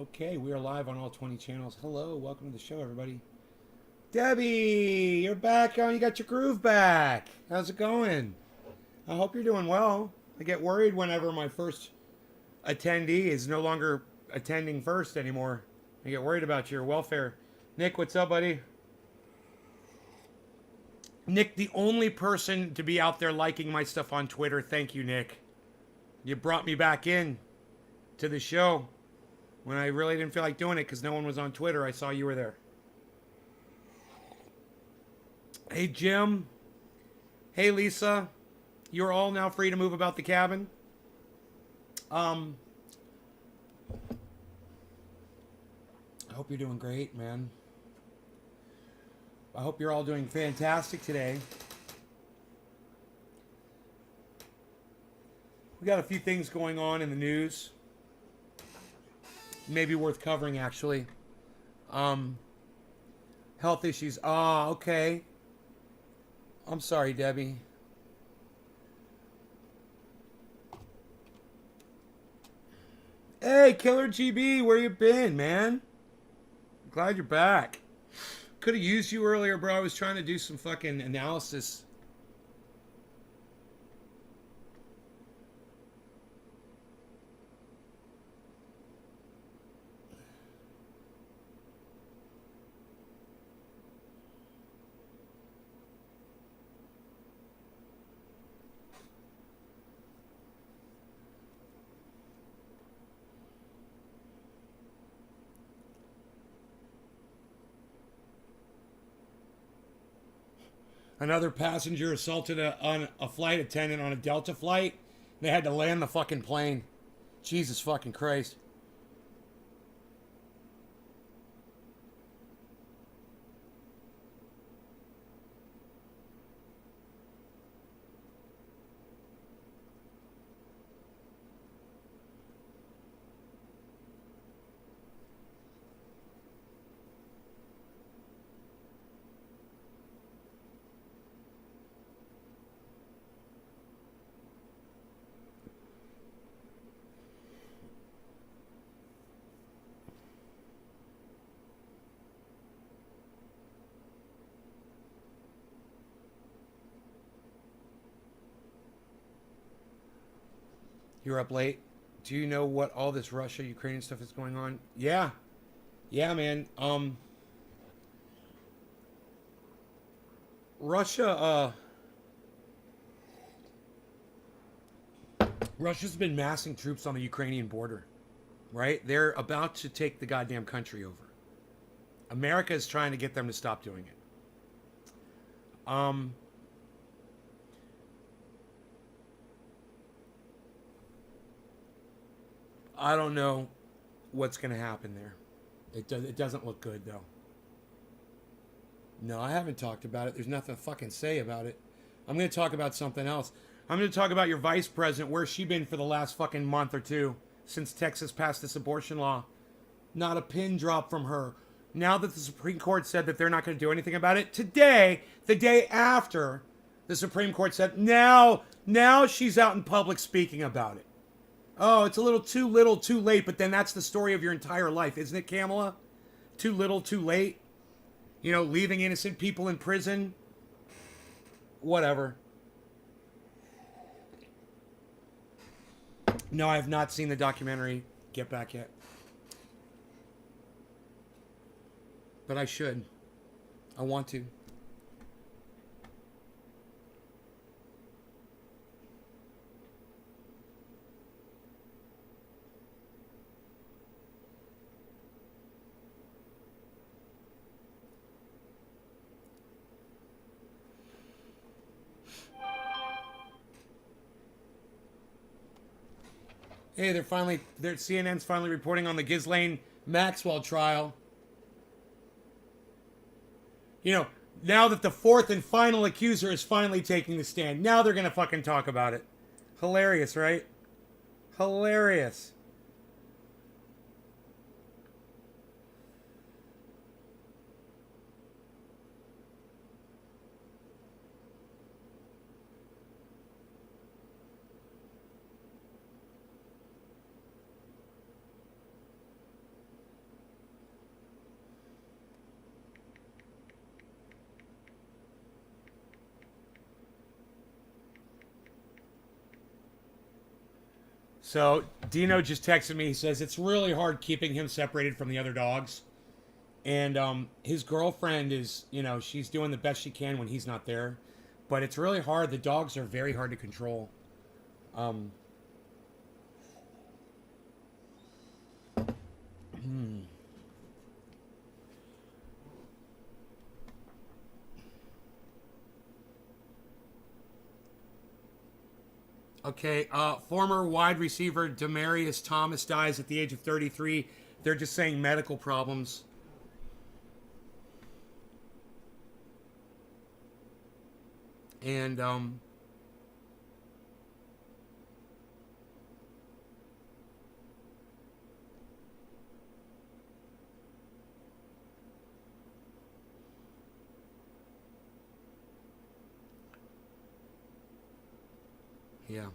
Okay, we are live on all 20 channels. Hello, welcome to the show, everybody. Debbie, you're back on. You got your groove back. How's it going? I hope you're doing well. I get worried whenever my first attendee is no longer attending first anymore. I get worried about your welfare. Nick, what's up, buddy? Nick, the only person to be out there liking my stuff on Twitter. Thank you, Nick. You brought me back in to the show when I really didn't feel like doing it because no one was on Twitter. I saw you were there. Hey, Jim. Hey, Lisa. You're all now free to move about the cabin. I hope you're doing great, man. I hope you're all doing fantastic today. We got a few things going on in the news. Maybe worth covering, actually. Health issues. Ah, okay. I'm sorry, Debbie. Hey, Killer GB, where you been, man? Glad you're back. Could have used you earlier, bro. I was trying to do some fucking analysis. Another passenger assaulted a flight attendant on a Delta flight. They had to land the fucking plane. Jesus fucking Christ. You're up late. Do you know what all this Russia Ukrainian stuff is going on? Yeah. Yeah, man. Russia Russia's been massing troops on the Ukrainian border, right? They're about to take the goddamn country over. America is trying to get them to stop doing it. Um I don't know what's going to happen there. It doesn't look good though. No, I haven't talked about it. There's nothing to fucking say about it. I'm going to talk about something else. I'm going to talk about your vice president. Where's she been for the last fucking month or two since Texas passed this abortion law? Not a pin drop from her. Now that the Supreme Court said that they're not going to do anything about it, today, the day after the Supreme Court said, now she's out in public speaking about it. Oh, it's a little too late, but then that's the story of your entire life, isn't it, Kamala? Too little, too late. You know, leaving innocent people in prison. Whatever. No, I have not seen the documentary Get Back yet. But I should. I want to. Hey, CNN's finally reporting on the Ghislaine Maxwell trial. You know, now that the fourth and final accuser is finally taking the stand, now they're going to fucking talk about it. Hilarious, right? Hilarious. So Dino just texted me. He says it's really hard keeping him separated from the other dogs. And his girlfriend is, she's doing the best she can when he's not there. But it's really hard. The dogs are very hard to control. Okay, former wide receiver Demaryius Thomas dies at the age of 33. They're just saying medical problems. And, yeah.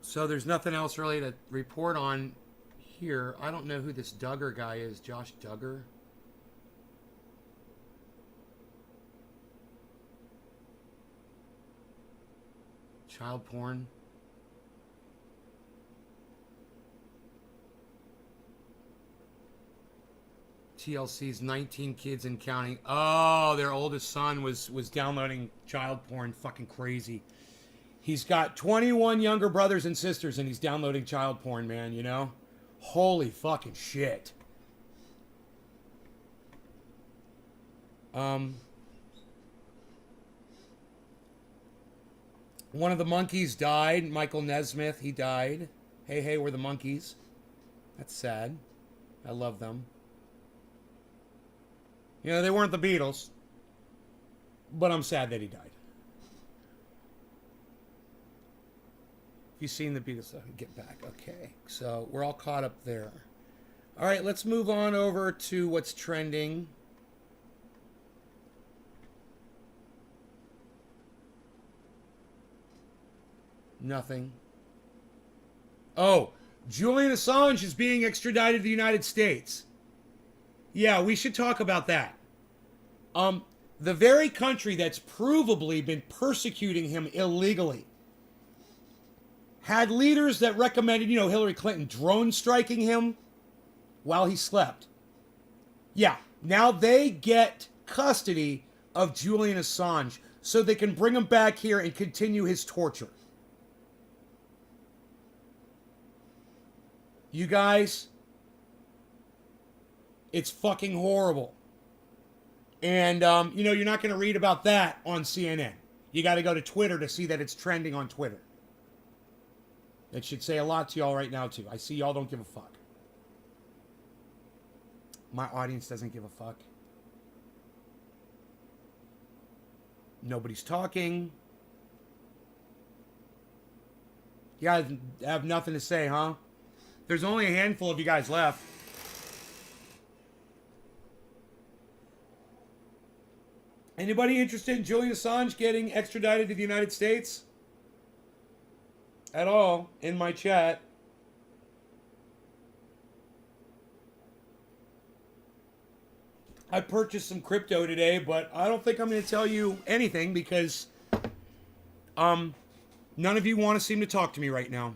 So there's nothing else really to report on here. I don't know who this Duggar guy is. Josh Duggar? Child porn. TLC's 19 kids and counting. Oh, their oldest son was downloading child porn. Fucking crazy. He's got 21 younger brothers and sisters, and he's downloading child porn, man, Holy fucking shit. One of the monkeys died. Michael Nesmith, he died. Hey, we're the monkeys. That's sad. I love them. They weren't the Beatles. But I'm sad that he died. You've seen the Beatles. Get back. Okay. So we're all caught up there. All right, let's move on over to what's trending. Nothing. Oh, Julian Assange is being extradited to the United States. Yeah, we should talk about that. The very country that's provably been persecuting him illegally had leaders that recommended, Hillary Clinton drone striking him while he slept. Yeah, now they get custody of Julian Assange so they can bring him back here and continue his torture. You guys, it's fucking horrible. And, you're not going to read about that on CNN. You got to go to Twitter to see that it's trending on Twitter. That should say a lot to y'all right now, too. I see y'all don't give a fuck. My audience doesn't give a fuck. Nobody's talking. You guys have nothing to say, huh? There's only a handful of you guys left. Anybody interested in Julian Assange getting extradited to the United States? At all in my chat. I purchased some crypto today, but I don't think I'm going to tell you anything because none of you want to seem to talk to me right now.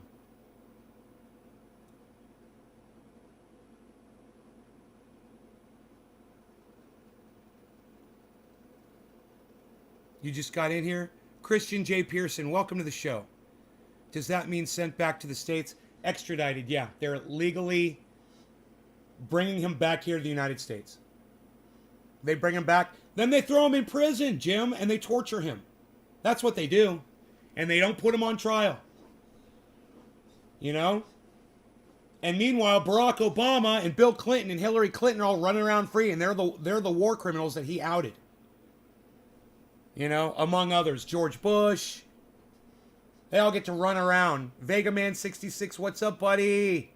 You just got in here? Christian J. Pearson, welcome to the show. Does that mean sent back to the States? Extradited, yeah. They're legally bringing him back here to the United States. They bring him back. Then they throw him in prison, Jim, and they torture him. That's what they do. And they don't put him on trial. And meanwhile, Barack Obama and Bill Clinton and Hillary Clinton are all running around free, and they're the war criminals that he outed. You know, among others, George Bush. They all get to run around. Vega Man 66, what's up, buddy?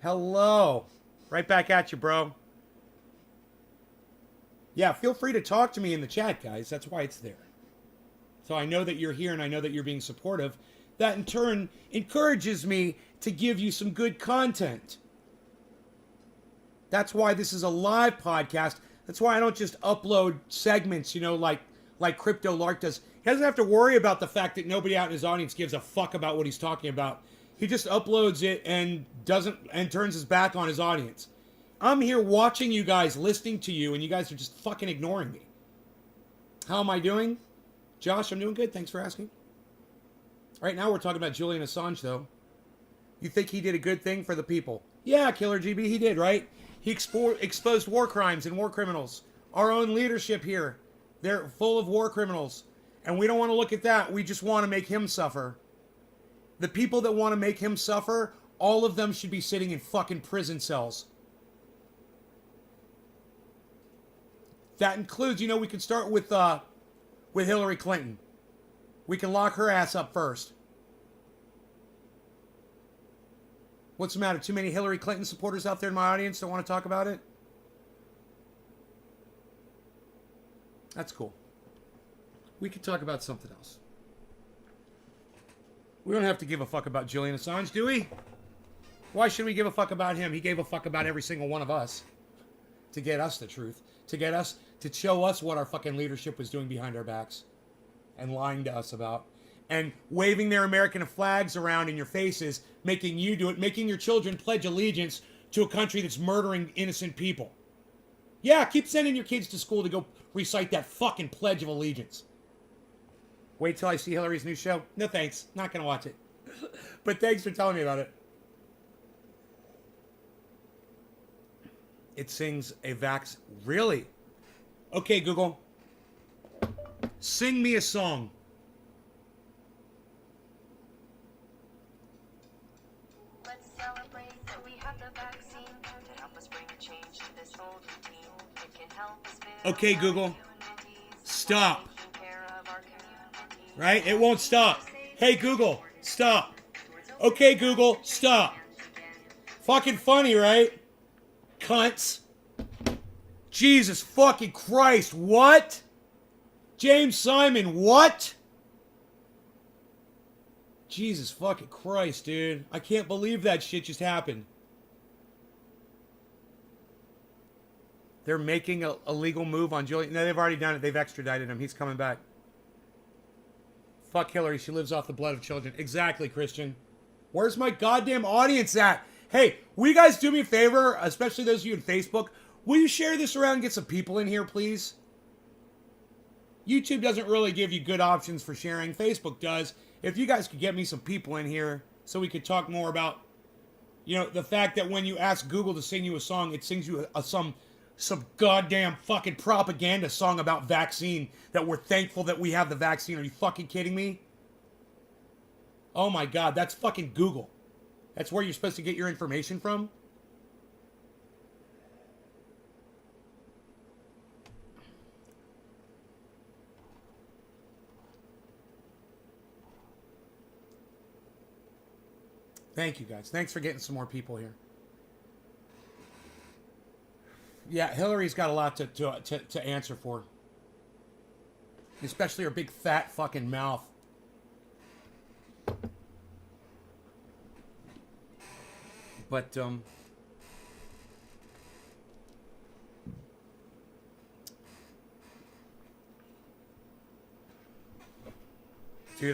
Hello. Right back at you, bro. Yeah, feel free to talk to me in the chat, guys. That's why it's there. So I know that you're here and I know that you're being supportive. That in turn encourages me to give you some good content. That's why this is a live podcast. That's why I don't just upload segments, you know, like Crypto Lark does. He doesn't have to worry about the fact that nobody out in his audience gives a fuck about what he's talking about. He just uploads it and turns his back on his audience. I'm here watching you guys, listening to you, and you guys are just fucking ignoring me. How am I doing? Josh, I'm doing good. Thanks for asking. Right now we're talking about Julian Assange, though. You think he did a good thing for the people? Yeah, Killer GB, he did, right? He exposed war crimes and war criminals. Our own leadership here, they're full of war criminals. And we don't want to look at that. We just want to make him suffer. The people that want to make him suffer, all of them should be sitting in fucking prison cells. That includes, you know, we could start with Hillary Clinton. We can lock her ass up first. What's the matter? Too many Hillary Clinton supporters out there in my audience don't want to talk about it? That's cool. We could talk about something else. We don't have to give a fuck about Julian Assange, do we? Why should we give a fuck about him? He gave a fuck about every single one of us. To get us the truth. To get us, to show us what our fucking leadership was doing behind our backs. And lying to us about. And waving their American flags around in your faces, making you do it, making your children pledge allegiance to a country that's murdering innocent people. Yeah, keep sending your kids to school to go recite that fucking Pledge of Allegiance. Wait till I see Hillary's new show. No thanks. Not going to watch it. But thanks for telling me about it. It sings a Vax. Really? Okay, Google. Sing me a song. Let's celebrate that we have the vaccine to help us bring a change to this whole routine. It can help us build Okay, Google. Stop. Right? It won't stop. Hey, Google, stop. Okay, Google, stop. Fucking funny, right? Cunts. Jesus fucking Christ, what? James Simon, what? Jesus fucking Christ, dude. I can't believe that shit just happened. They're making a legal move on Julian. No, they've already done it. They've extradited him. He's coming back. Fuck Hillary. She lives off the blood of children. Exactly, Christian. Where's my goddamn audience at? Hey, will you guys do me a favor, especially those of you on Facebook? Will you share this around and get some people in here, please? YouTube doesn't really give you good options for sharing. Facebook does. If you guys could get me some people in here so we could talk more about, you know, the fact that when you ask Google to sing you a song, it sings you some goddamn fucking propaganda song about vaccine, that we're thankful that we have the vaccine. Are you fucking kidding me? Oh my God, that's fucking Google. That's where you're supposed to get your information from? Thank you, guys. Thanks for getting some more people here. Yeah, Hillary's got a lot to answer for. Especially her big fat fucking mouth. But, dude,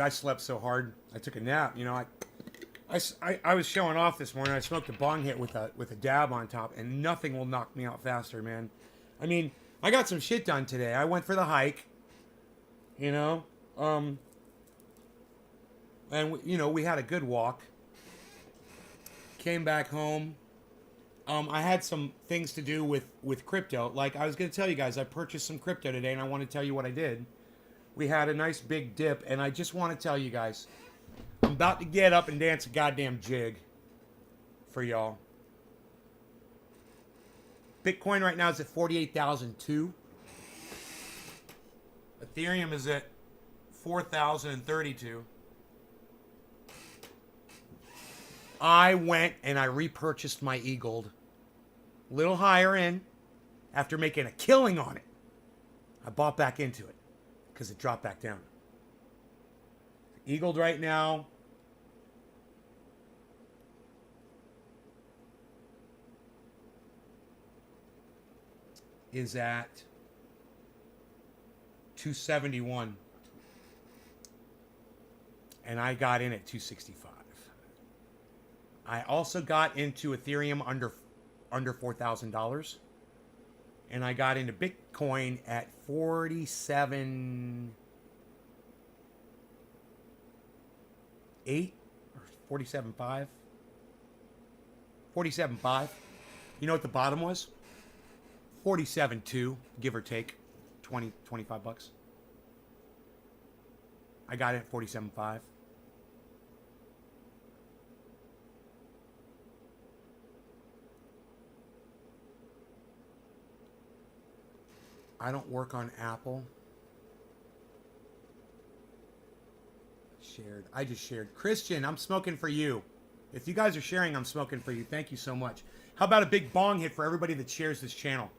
I slept so hard. I took a nap. You know, I was showing off this morning. I smoked a bong hit with a dab on top, and nothing will knock me out faster, man. I mean, I got some shit done today. I went for the hike, you know, and you know, we had a good walk. Came back home. I had some things to do with crypto. Like I was going to tell you guys, I purchased some crypto today, and I want to tell you what I did. We had a nice big dip, and I just want to tell you guys, I'm about to get up and dance a goddamn jig for y'all. Bitcoin right now is at 48,002. Ethereum is at 4,032. I went and I repurchased my e-gold. Little higher in. After making a killing on it, I bought back into it because it dropped back down. E-gold right now is at 271. And I got in at 265. I also got into Ethereum under $4,000. And I got into Bitcoin at 47.8 or 47.5. 47.5. You know what the bottom was? 47.2, give or take. 20, 25 bucks. I got it at 47.5. I don't work on Apple. Shared. I just shared. Christian, I'm smoking for you. If you guys are sharing, I'm smoking for you. Thank you so much. How about a big bong hit for everybody that shares this channel?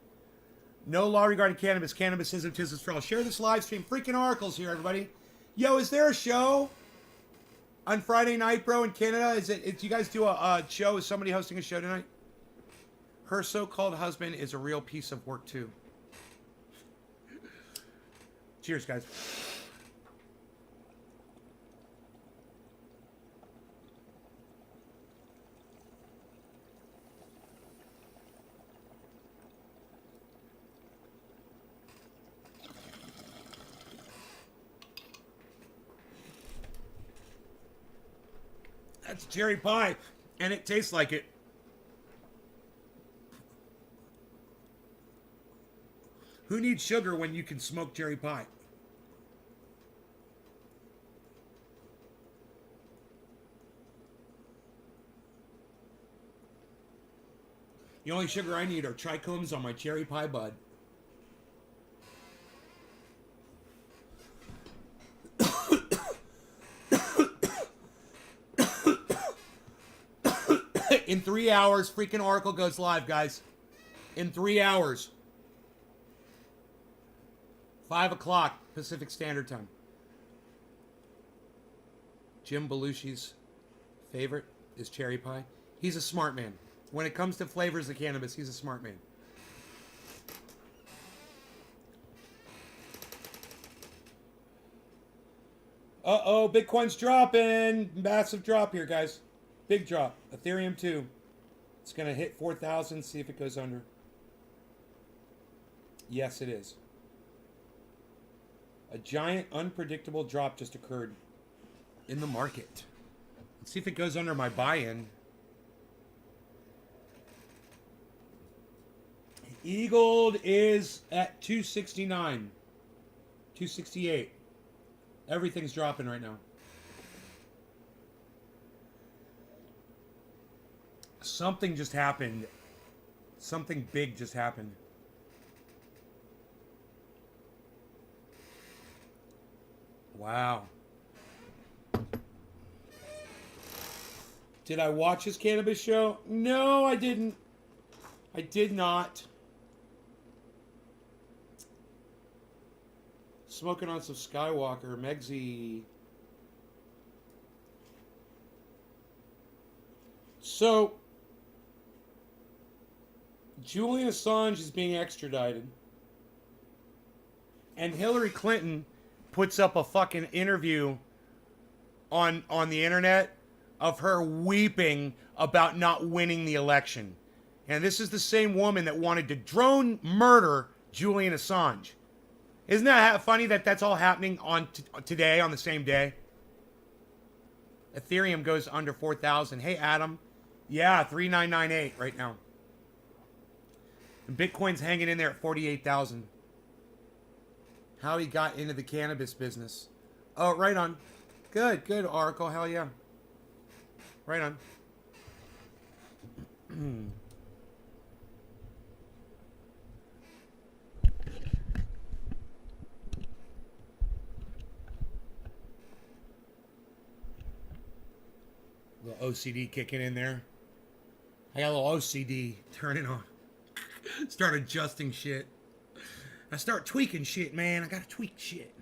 No law regarding cannabis. Cannabis isn't business for all. Share this live stream. Freaking oracles here, everybody. Yo, is there a show on Friday night, bro, in Canada? Do you guys do a show? Is somebody hosting a show tonight? Her so-called husband is a real piece of work, too. Cheers, guys. That's cherry pie, and it tastes like it. Who needs sugar when you can smoke cherry pie? The only sugar I need are trichomes on my cherry pie bud. In 3 hours, freaking Oracle goes live, guys. In 3 hours. 5 o'clock Pacific Standard Time. Jim Belushi's favorite is cherry pie. He's a smart man. When it comes to flavors of cannabis, he's a smart man. Uh-oh, Bitcoin's dropping. Massive drop here, guys. Big drop. Ethereum too. It's going to hit 4,000. See if it goes under. Yes, it is. A giant, unpredictable drop just occurred in the market. Let's see if it goes under my buy-in. E-gold is at 269. 268. Everything's dropping right now. Something just happened. Something big just happened. Wow. Did I watch his cannabis show? No, I didn't. I did not. Smoking on some Skywalker. Megsy. So, Julian Assange is being extradited. And Hillary Clinton puts up a fucking interview on the internet of her weeping about not winning the election. And this is the same woman that wanted to drone murder Julian Assange. Isn't that funny that that's all happening on today, on the same day? Ethereum goes under 4,000. Hey, Adam. Yeah, 3,998 right now. And Bitcoin's hanging in there at 48,000. How he got into the cannabis business. Oh, right on. Good, good, Oracle. Hell yeah. Right on. little OCD kicking in there. I got a little OCD turning on. Start adjusting shit. I start tweaking shit, man. I gotta tweak shit.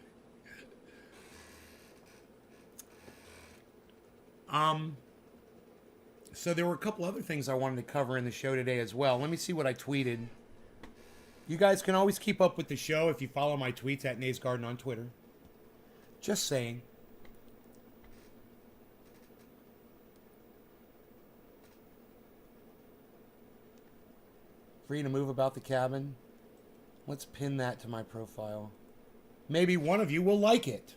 So there were a couple other things I wanted to cover in the show today as well. Let me see what I tweeted. You guys can always keep up with the show if you follow my tweets at Nays Garden on Twitter. Just saying. Free to move about the cabin. Let's pin that to my profile. Maybe one of you will like it.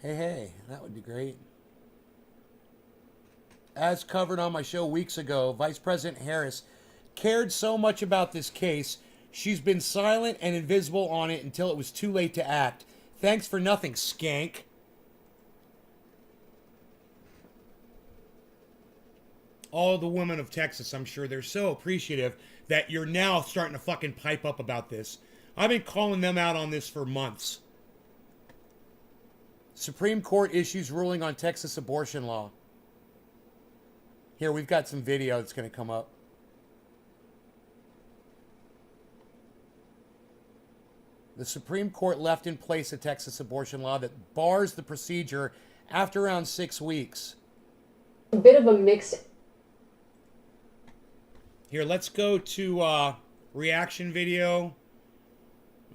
Hey, that would be great. As covered on my show weeks ago, Vice President Harris cared so much about this case, she's been silent and invisible on it until it was too late to act. Thanks for nothing, skank. All the women of Texas, I'm sure they're so appreciative that you're now starting to fucking pipe up about this. I've been calling them out on this for months. Supreme Court issues ruling on Texas abortion law. Here, we've got some video that's going to come up. The Supreme Court left in place a Texas abortion law that bars the procedure after around 6 weeks. A bit of a mixed... Here, let's go to reaction video.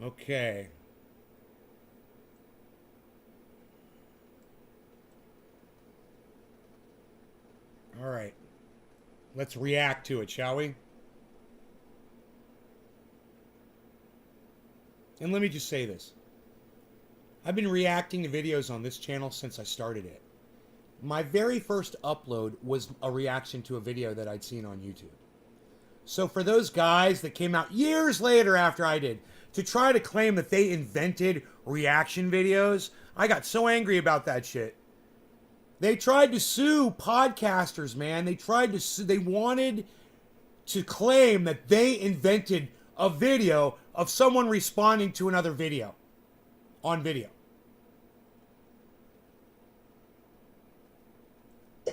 Okay. All right. Let's react to it, shall we? And let me just say this. I've been reacting to videos on this channel since I started it. My very first upload was a reaction to a video that I'd seen on YouTube. So for those guys that came out years later after I did to try to claim that they invented reaction videos, I got so angry about that shit. They tried to sue podcasters, man. They tried to sue. They wanted to claim that they invented a video of someone responding to another video on video.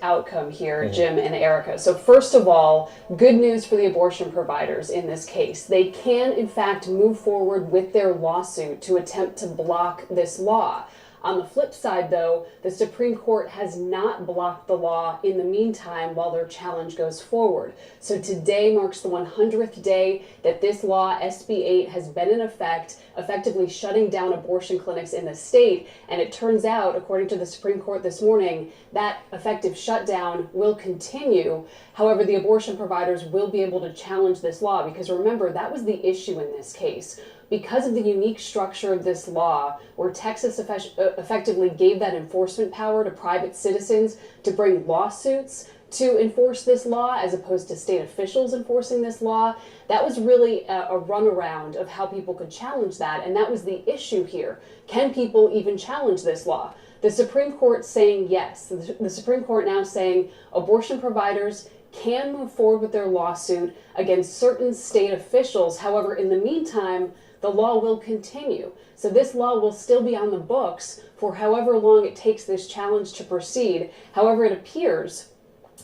Outcome here, Jim and Erica. So first of all, good news for the abortion providers in this case. They can, in fact, move forward with their lawsuit to attempt to block this law. On the flip side, though, the Supreme Court has not blocked the law in the meantime while their challenge goes forward. So today marks the 100th day that this law, SB 8, has been in effect, effectively shutting down abortion clinics in the state. And it turns out, according to the Supreme Court this morning, that effective shutdown will continue. However, the abortion providers will be able to challenge this law because remember, that was the issue in this case. Because of the unique structure of this law, where Texas effectively gave that enforcement power to private citizens to bring lawsuits to enforce this law as opposed to state officials enforcing this law, that was really a runaround of how people could challenge that. And that was the issue here. Can people even challenge this law? The Supreme Court saying yes. The Supreme Court now saying abortion providers can move forward with their lawsuit against certain state officials. However, in the meantime, the law will continue. So this law will still be on the books for however long it takes this challenge to proceed. However, it appears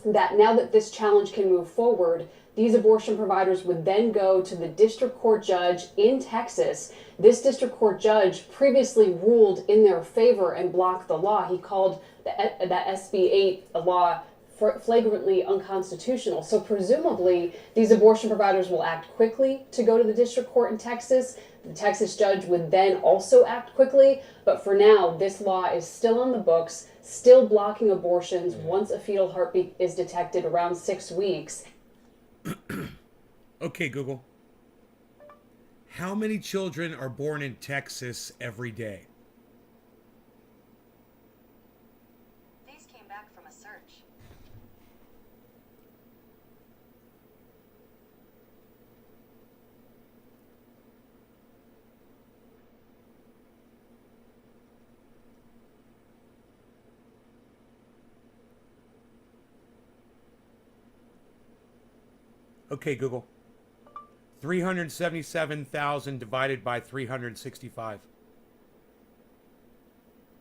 that now that this challenge can move forward, these abortion providers would then go to the district court judge in Texas. This district court judge previously ruled in their favor and blocked the law. He called that SB 8 a law flagrantly unconstitutional. So presumably, these abortion providers will act quickly to go to the district court in Texas. The Texas judge would then also act quickly. But for now, this law is still on the books, still blocking abortions once a fetal heartbeat is detected around 6 weeks. Okay, Google. How many children are born in Texas every day? These came back from a search. Okay, Google. 377,000 divided by 365.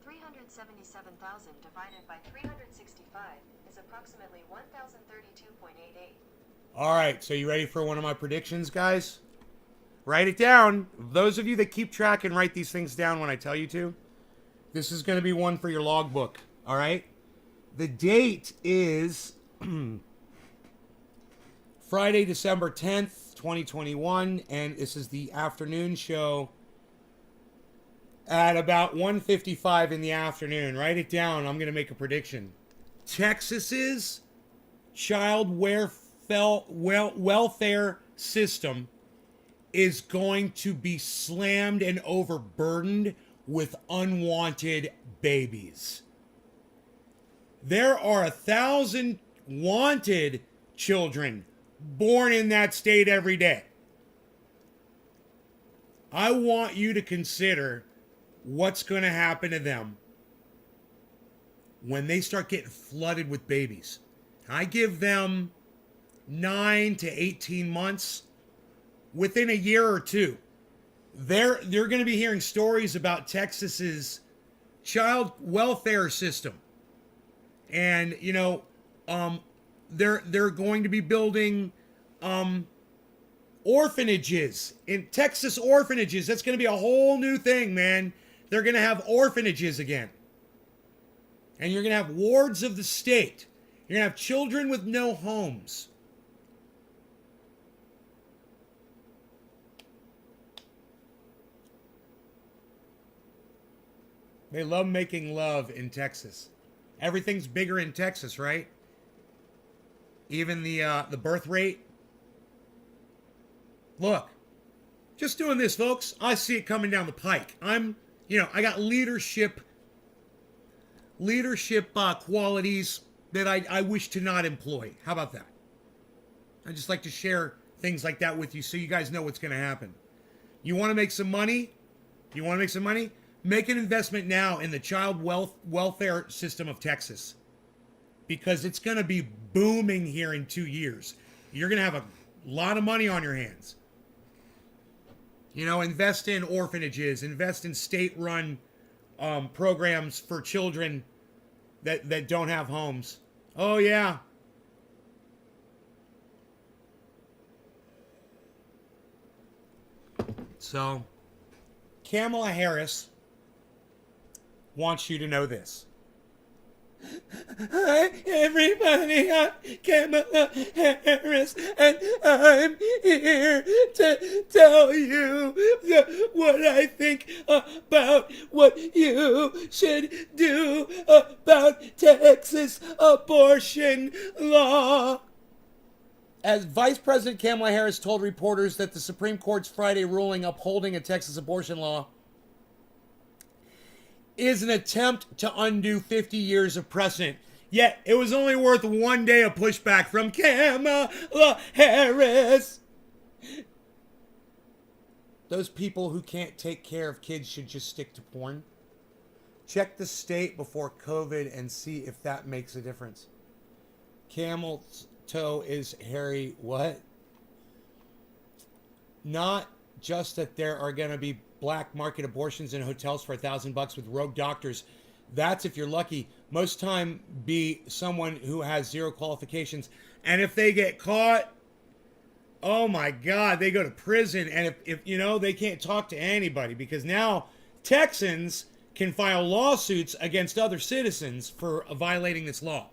377,000 177,000 divided by 365 is approximately 1,032.88. All right, so you ready for one of my predictions, guys? Write it down. Those of you that keep track and write these things down when I tell you to, this is going to be one for your logbook, all right? The date is Friday, December 10th, 2021, and this is the afternoon show at about 1:55 in the afternoon. Write it down. I'm going to make a prediction. Texas's child welfare system is going to be slammed and overburdened with unwanted babies. There are 1,000 wanted children born in that state every day. I want you to consider what's going to happen to them when they start getting flooded with babies. I give them 9 to 18 months. Within a year or two, they're going to be hearing stories about Texas's child welfare system. And, you know, they're going to be building orphanages in Texas, orphanages. That's going to be a whole new thing, man. They're going to have orphanages again. And you're going to have wards of the state. You're going to have children with no homes. They love making love in Texas. Everything's bigger in Texas, right? Even the birth rate. Look, just doing this, folks. I see it coming down the pike. I got leadership qualities that I wish to not employ. How about that? I just like to share things like that with you so you guys know what's going to happen. You want to make some money? Make an investment now in the child welfare system of Texas, because it's going to be booming here in 2 years. You're going to have a lot of money on your hands. You know, invest in orphanages, invest in state-run programs for children that don't have homes. Oh, yeah. So, Kamala Harris wants you to know this. Hi, everybody. I'm Kamala Harris, and I'm here to tell you what I think about what you should do about Texas abortion law. As Vice President Kamala Harris told reporters that the Supreme Court's Friday ruling upholding a Texas abortion law is an attempt to undo 50 years of precedent. Yet, it was only worth 1 day of pushback from Kamala Harris. Those people who can't take care of kids should just stick to porn. Check the state before COVID and see if that makes a difference. Camel's toe is hairy. What? Not just that there are going to be black market abortions in hotels for $1,000 with rogue doctors. That's if you're lucky. Most time be someone who has zero qualifications. And if they get caught, oh my God, they go to prison. And if you know, they can't talk to anybody, because now Texans can file lawsuits against other citizens for violating this law.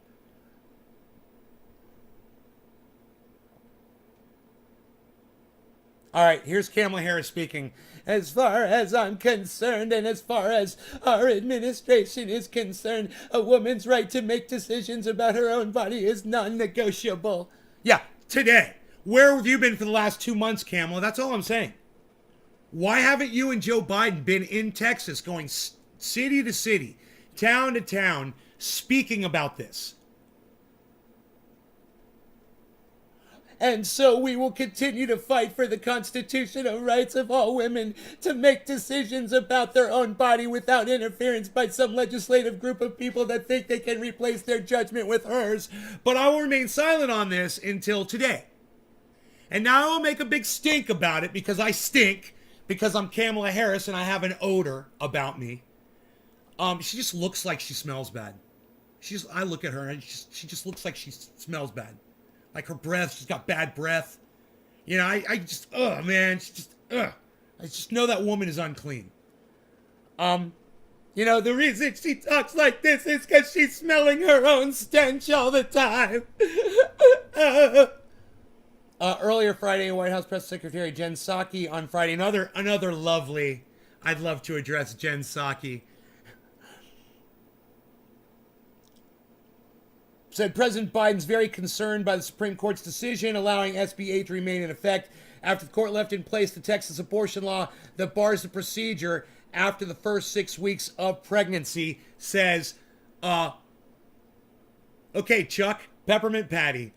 All right, here's Kamala Harris speaking. As far as I'm concerned, and as far as our administration is concerned, a woman's right to make decisions about her own body is non-negotiable. Yeah, today. Where have you been for the last 2 months, Kamala? That's all I'm saying. Why haven't you and Joe Biden been in Texas, going city to city, town to town, speaking about this? And so we will continue to fight for the constitutional rights of all women to make decisions about their own body without interference by some legislative group of people that think they can replace their judgment with hers. But I will remain silent on this until today. And now I will make a big stink about it, because I stink, because I'm Kamala Harris and I have an odor about me. She just looks like she smells bad. I look at her and she just looks like she smells bad. Like her breath, she's got bad breath. You know, I just, man, she just, I just know that woman is unclean. You know, the reason she talks like this is because she's smelling her own stench all the time. Earlier Friday, White House Press Secretary Jen Psaki on Friday, another lovely, I'd love to address Jen Psaki, said President Biden's very concerned by the Supreme Court's decision allowing SB 8 to remain in effect after the court left in place the Texas abortion law that bars the procedure after the first 6 weeks of pregnancy. Says, okay, Chuck, Peppermint Patty.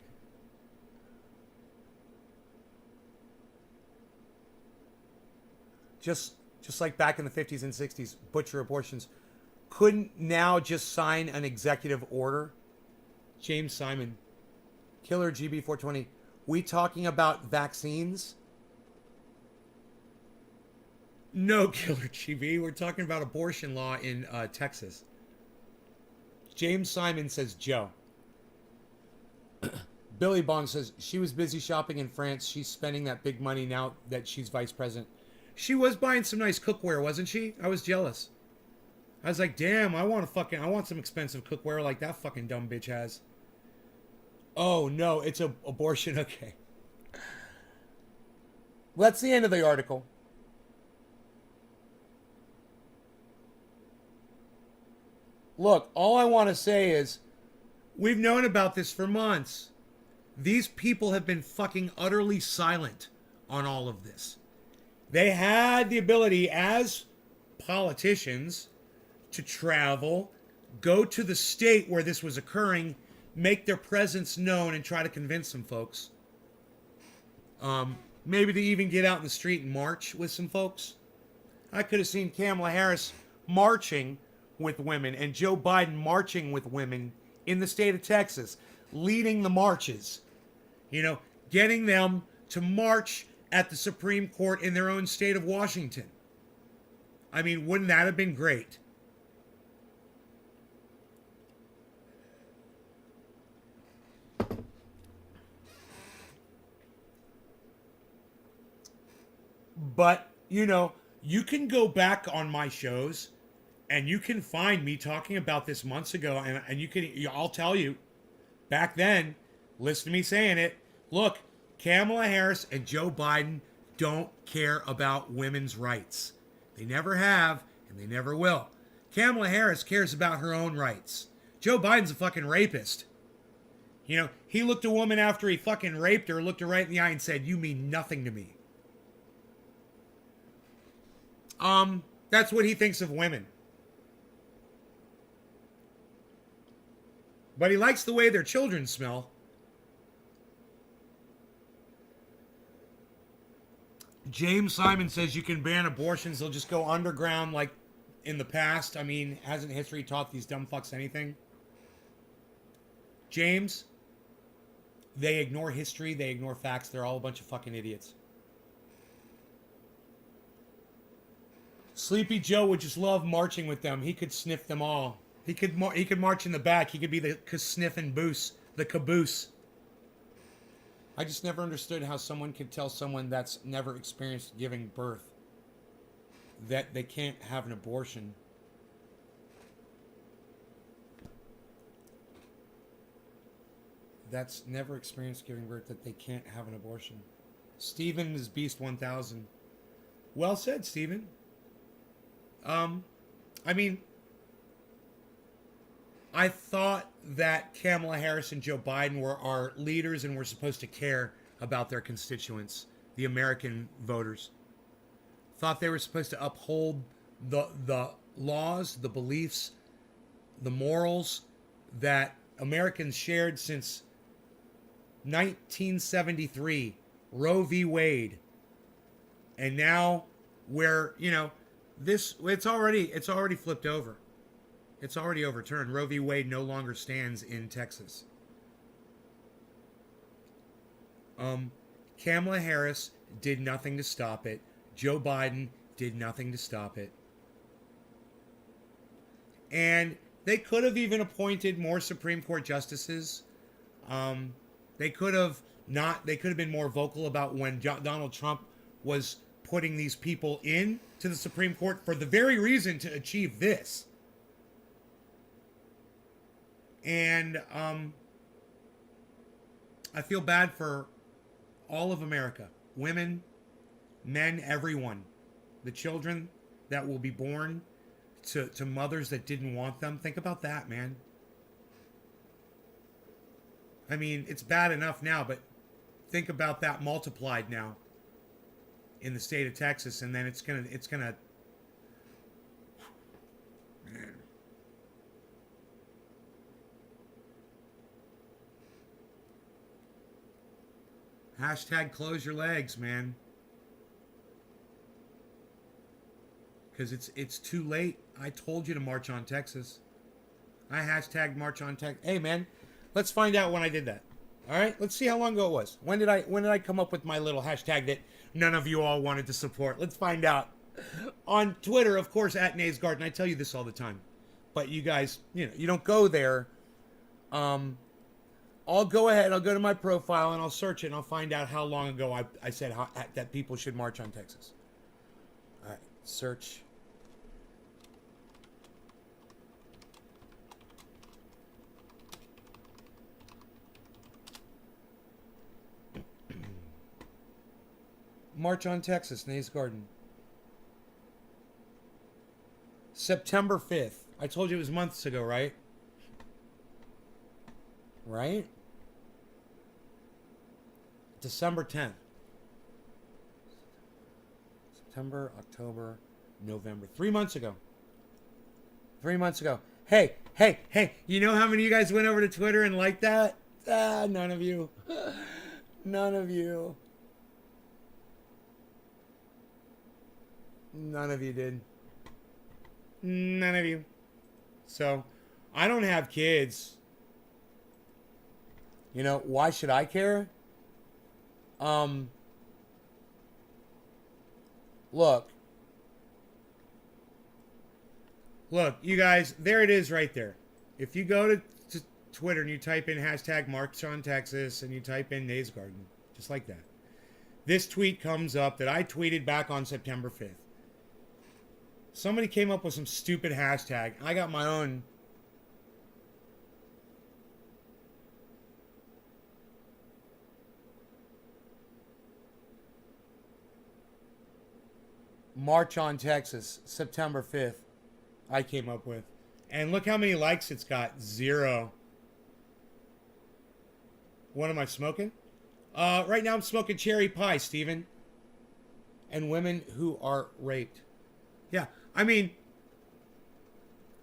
Just like back in the 50s and 60s, butcher abortions couldn't now just sign an executive order. James Simon, Killer GB420. We talking about vaccines? No, Killer GB. We're talking about abortion law in Texas. James Simon says Joe. Billy Bong says she was busy shopping in France. She's spending that big money now that she's vice president. She was buying some nice cookware, wasn't she? I was jealous. I was like, damn, I want some expensive cookware like that fucking dumb bitch has. Oh, no, it's a abortion. Okay. Well, that's the end of the article. Look, all I want to say is we've known about this for months. These people have been fucking utterly silent on all of this. They had the ability as politicians to travel, go to the state where this was occurring, make their presence known, and try to convince some folks. Maybe to even get out in the street and march with some folks. I could have seen Kamala Harris marching with women and Joe Biden marching with women in the state of Texas, leading the marches. You know, getting them to march at the Supreme Court in their own state of Washington. I mean, wouldn't that have been great? But, you know, you can go back on my shows and you can find me talking about this months ago, and I'll tell you, back then, listen to me saying it, look, Kamala Harris and Joe Biden don't care about women's rights. They never have, and they never will. Kamala Harris cares about her own rights. Joe Biden's a fucking rapist. You know, he looked a woman after he fucking raped her, looked her right in the eye and said, "You mean nothing to me." That's what he thinks of women. But he likes the way their children smell. James Simon says you can ban abortions. They'll just go underground like in the past. I mean, hasn't history taught these dumb fucks anything? James, they ignore history. They ignore facts. They're all a bunch of fucking idiots. Sleepy Joe would just love marching with them. He could sniff them all. He could march in the back. He could be the sniffing boose, the caboose. I just never understood how someone could tell someone that's never experienced giving birth that they can't have an abortion. That's never experienced giving birth that they can't have an abortion. Steven is Beast 1000. Well said, Steven. I mean, I thought that Kamala Harris and Joe Biden were our leaders and were supposed to care about their constituents, the American voters. Thought they were supposed to uphold the laws, the beliefs, the morals that Americans shared since 1973, Roe v. Wade. And now we're, you know, it's already flipped over. It's already overturned. Roe v. Wade no longer stands in Texas. Kamala Harris did nothing to stop it. Joe Biden did nothing to stop it. And they could have even appointed more Supreme Court justices. They could have not. They could have been more vocal about when Donald Trump was putting these people in to the Supreme Court for the very reason to achieve this. And I feel bad for all of America, women, men, everyone, the children that will be born to mothers that didn't want them. Think about that, man. I mean, it's bad enough now, but think about that multiplied now in the state of Texas, and then it's gonna man. Hashtag close your legs, man. Because it's too late. I told you to march on Texas. I hashtag march on Texas. Hey, man, let's find out when I did that. All right, let's see how long ago it was. When did I come up with my little hashtag that none of you all wanted to support? Let's find out. On Twitter, of course, at Nays Garden. I tell you this all the time, but you guys, you don't go there. I'll go ahead. I'll go to my profile and I'll search it and I'll find out how long ago I said that people should march on Texas. All right, search. March on Texas, Nays Garden. September 5th. I told you it was months ago, right? Right? December 10th. September, October, November. 3 months ago. 3 months ago. Hey. You know how many of you guys went over to Twitter and liked that? None of you. None of you. None of you did. None of you. So, I don't have kids. You know, why should I care? Look, you guys, there it is right there. If you go to Twitter and you type in hashtag March on Texas and you type in Nays Garden, just like that, this tweet comes up that I tweeted back on September 5th. Somebody came up with some stupid hashtag. I got my own. March on Texas, September 5th, I came up with. And look how many likes it's got. 0. What am I smoking? Right now I'm smoking cherry pie, Steven. And women who are raped. Yeah, I mean,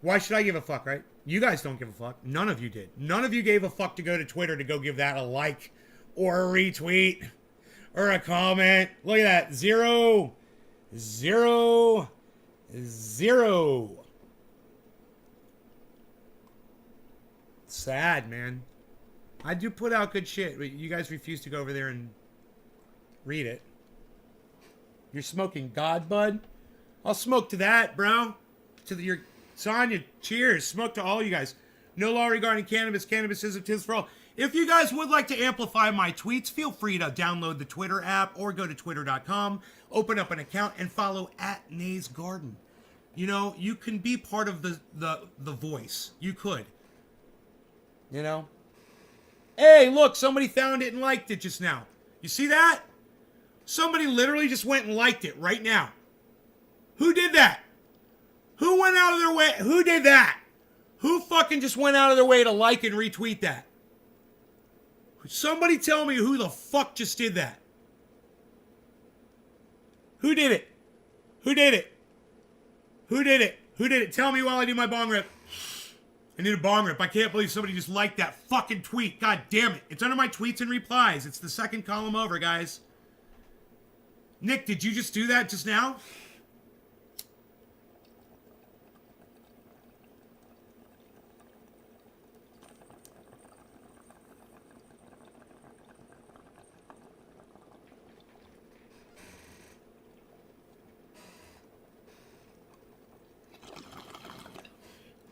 why should I give a fuck, right? You guys don't give a fuck. None of you did. None of you gave a fuck to go to Twitter to go give that a like or a retweet or a comment. Look at that. 0. 0. 0. Sad, man. I do put out good shit, but you guys refuse to go over there and read it. You're smoking God, bud? I'll smoke to that, bro. To your Sonya, cheers. Smoke to all you guys. No law regarding cannabis. Cannabis is a tis for all. If you guys would like to amplify my tweets, feel free to download the Twitter app or go to twitter.com, open up an account, and follow at Nays Garden. You know, you can be part of the voice. You could. You know? Hey, look, somebody found it and liked it just now. You see that? Somebody literally just went and liked it right now. Who did that? Who went out of their way? Who did that? Who fucking just went out of their way to like and retweet that? Somebody tell me who the fuck just did that. Who did it? Who did it? Who did it? Who did it? Tell me while I do my bong rip. I need a bong rip. I can't believe somebody just liked that fucking tweet. God damn it. It's under my tweets and replies. It's the second column over, guys. Nick, did you just do that just now?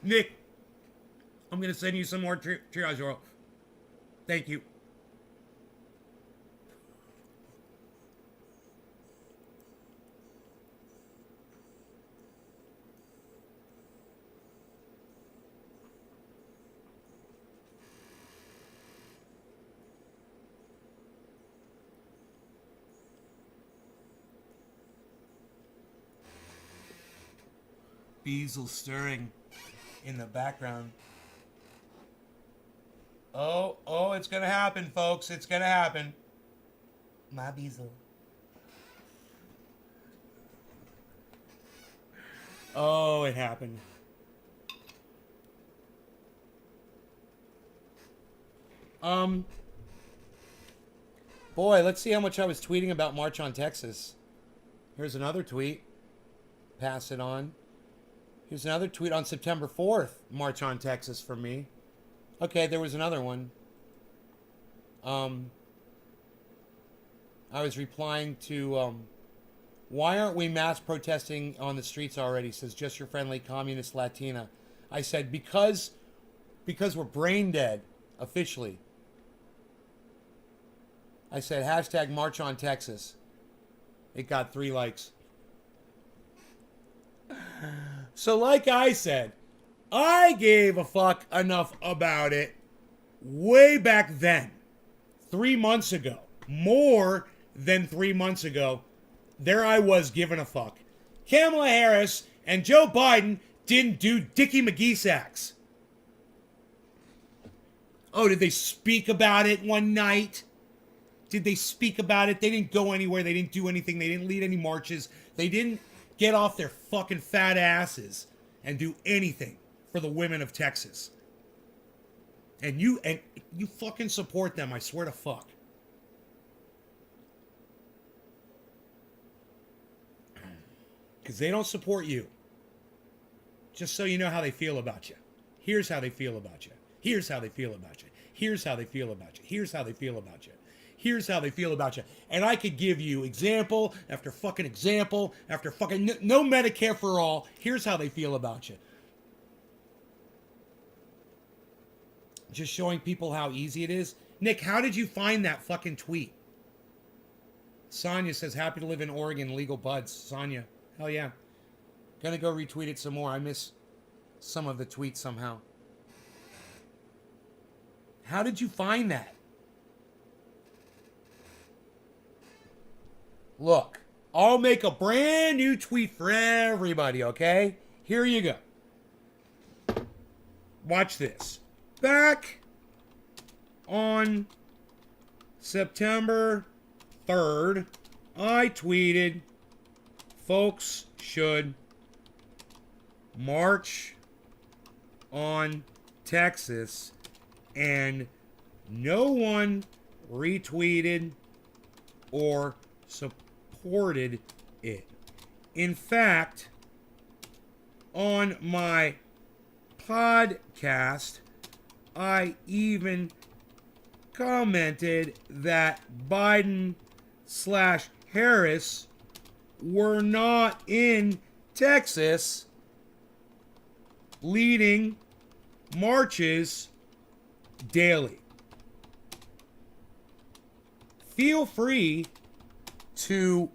Nick, I'm going to send you some more triage oil. Thank you. Beazle stirring in the background. Oh, it's gonna happen, folks. It's gonna happen. My Beazle. Oh, it happened. Boy, let's see how much I was tweeting about March on Texas. Here's another tweet. Pass it on. Here's another tweet on September 4th. March on Texas from me. Okay, there was another one. I was replying to, why aren't we mass protesting on the streets already? Says just your friendly communist Latina. I said, because we're brain dead, officially. I said, hashtag March on Texas. It got 3 likes. So like I said, I gave a fuck enough about it way back then. 3 months ago. More than 3 months ago. There I was giving a fuck. Kamala Harris and Joe Biden didn't do Dickie McGee sacks. Oh, did they speak about it one night? Did they speak about it? They didn't go anywhere. They didn't do anything. They didn't lead any marches. They didn't get off their fucking fat asses and do anything for the women of Texas. And you fucking support them, I swear to fuck. Because they don't support you. Just so you know how they feel about you. Here's how they feel about you. Here's how they feel about you. Here's how they feel about you. Here's how they feel about you. Here's how they feel about you. And I could give you example after fucking example after fucking no Medicare for all. Here's how they feel about you. Just showing people how easy it is. Nick, how did you find that fucking tweet? Sonia says, happy to live in Oregon, legal buds. Sonia, hell yeah. Gonna go retweet it some more. I miss some of the tweets somehow. How did you find that? Look, I'll make a brand new tweet for everybody, okay? Here you go. Watch this. Back on September 3rd, I tweeted, folks should march on Texas, and no one retweeted or supported it. In fact, on my podcast, I even commented that Biden/Harris were not in Texas leading marches daily. Feel free to,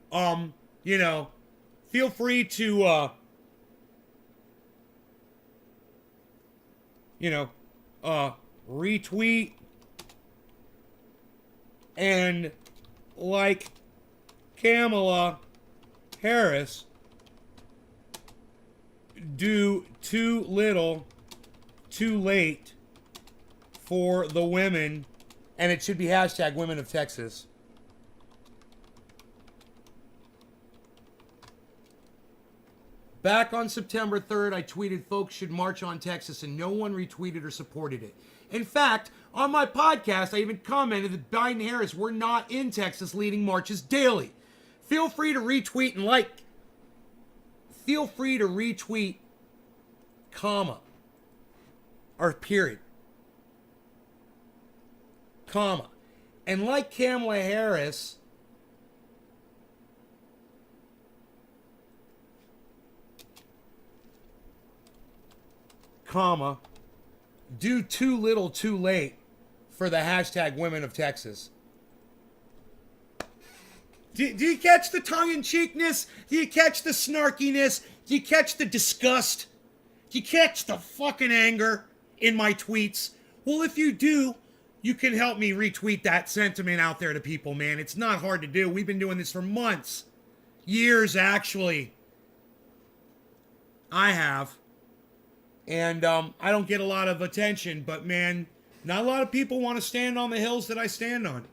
retweet and like Kamala Harris, do too little, too late for the women, and it should be hashtag women of Texas. Back on September 3rd, I tweeted folks should march on Texas, and no one retweeted or supported it. In fact, on my podcast, I even commented that Biden and Harris were not in Texas leading marches daily. Feel free to retweet and like. Feel free to retweet, comma, or period, comma. And like Kamala Harris, comma, do too little too late for the hashtag women of Texas. Do you catch the tongue-in-cheekness? Do you catch the snarkiness? Do you catch the disgust? Do you catch the fucking anger in my tweets? Well, if you do, you can help me retweet that sentiment out there to people, man. It's not hard to do. We've been doing this for months. Years, actually. I have. And I don't get a lot of attention, but man, not a lot of people want to stand on the hills that I stand on.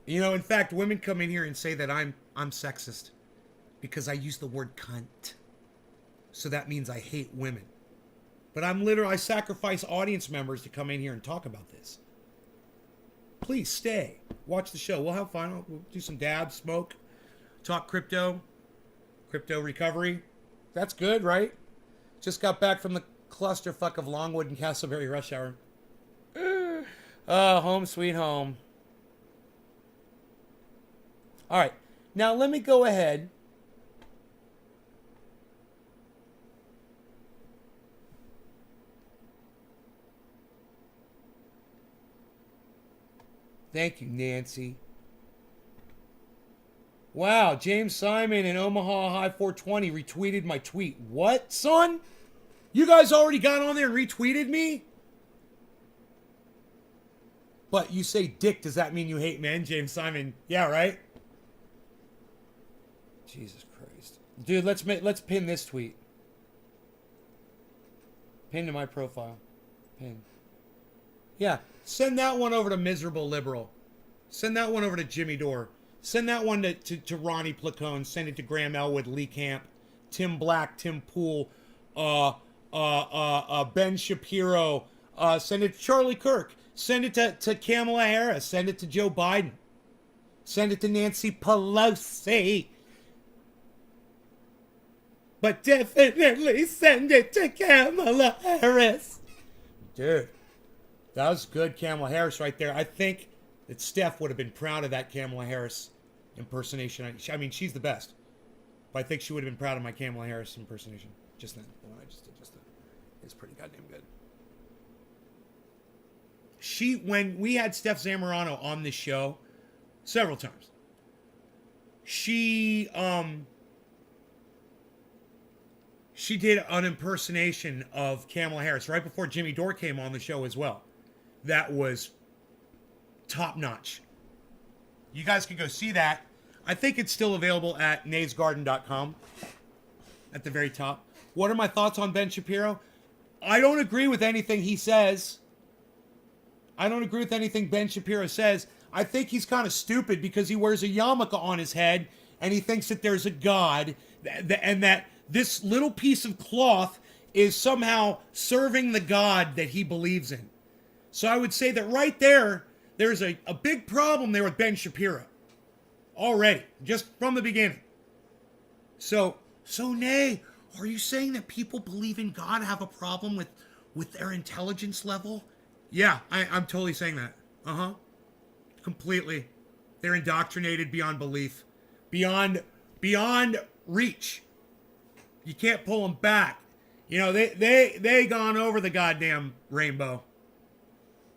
You know, in fact, women come in here and say that I'm sexist because I use the word cunt. So that means I hate women. But I sacrifice audience members to come in here and talk about this. Please stay. Watch the show. We'll have fun. We'll do some dabs, smoke, talk crypto recovery. That's good, right? Just got back from the clusterfuck of Longwood and Castleberry rush hour. Home sweet home. All right. Now let me go ahead. Thank you, Nancy. Wow, James Simon in Omaha High 420 retweeted my tweet. What, son? You guys already got on there and retweeted me? But you say dick, does that mean you hate men, James Simon? Yeah, right? Jesus Christ. Dude, let's pin this tweet. Pin to my profile. Pin. Yeah, send that one over to Miserable Liberal. Send that one over to Jimmy Dore. Send that one to Ronnie Placone. Send it to Graham Elwood, Lee Camp, Tim Black, Tim Poole, Ben Shapiro. Send it to Charlie Kirk. Send it to Kamala Harris. Send it to Joe Biden. Send it to Nancy Pelosi. But definitely send it to Kamala Harris. Dude. That was good Kamala Harris right there. I think that Steph would have been proud of that Kamala Harris impersonation. I mean, she's the best. But I think she would have been proud of my Kamala Harris impersonation. Just then. The one I just did just then. It's pretty goddamn good. When we had Steph Zamorano on this show several times, she did an impersonation of Kamala Harris right before Jimmy Dore came on the show as well. That was top notch. You guys can go see that. I think it's still available at naysgarden.com at the very top. What are my thoughts on Ben Shapiro? I don't agree with anything he says. I don't agree with anything Ben Shapiro says. I think he's kind of stupid because he wears a yarmulke on his head and he thinks that there's a God and that this little piece of cloth is somehow serving the God that he believes in. So I would say that right there, there's a big problem there with Ben Shapiro. Already, just from the beginning. So Nay, are you saying that people believe in God have a problem with their intelligence level? Yeah, I'm totally saying that. Uh-huh. Completely. They're indoctrinated beyond belief. Beyond reach. You can't pull them back. You know, they gone over the goddamn rainbow.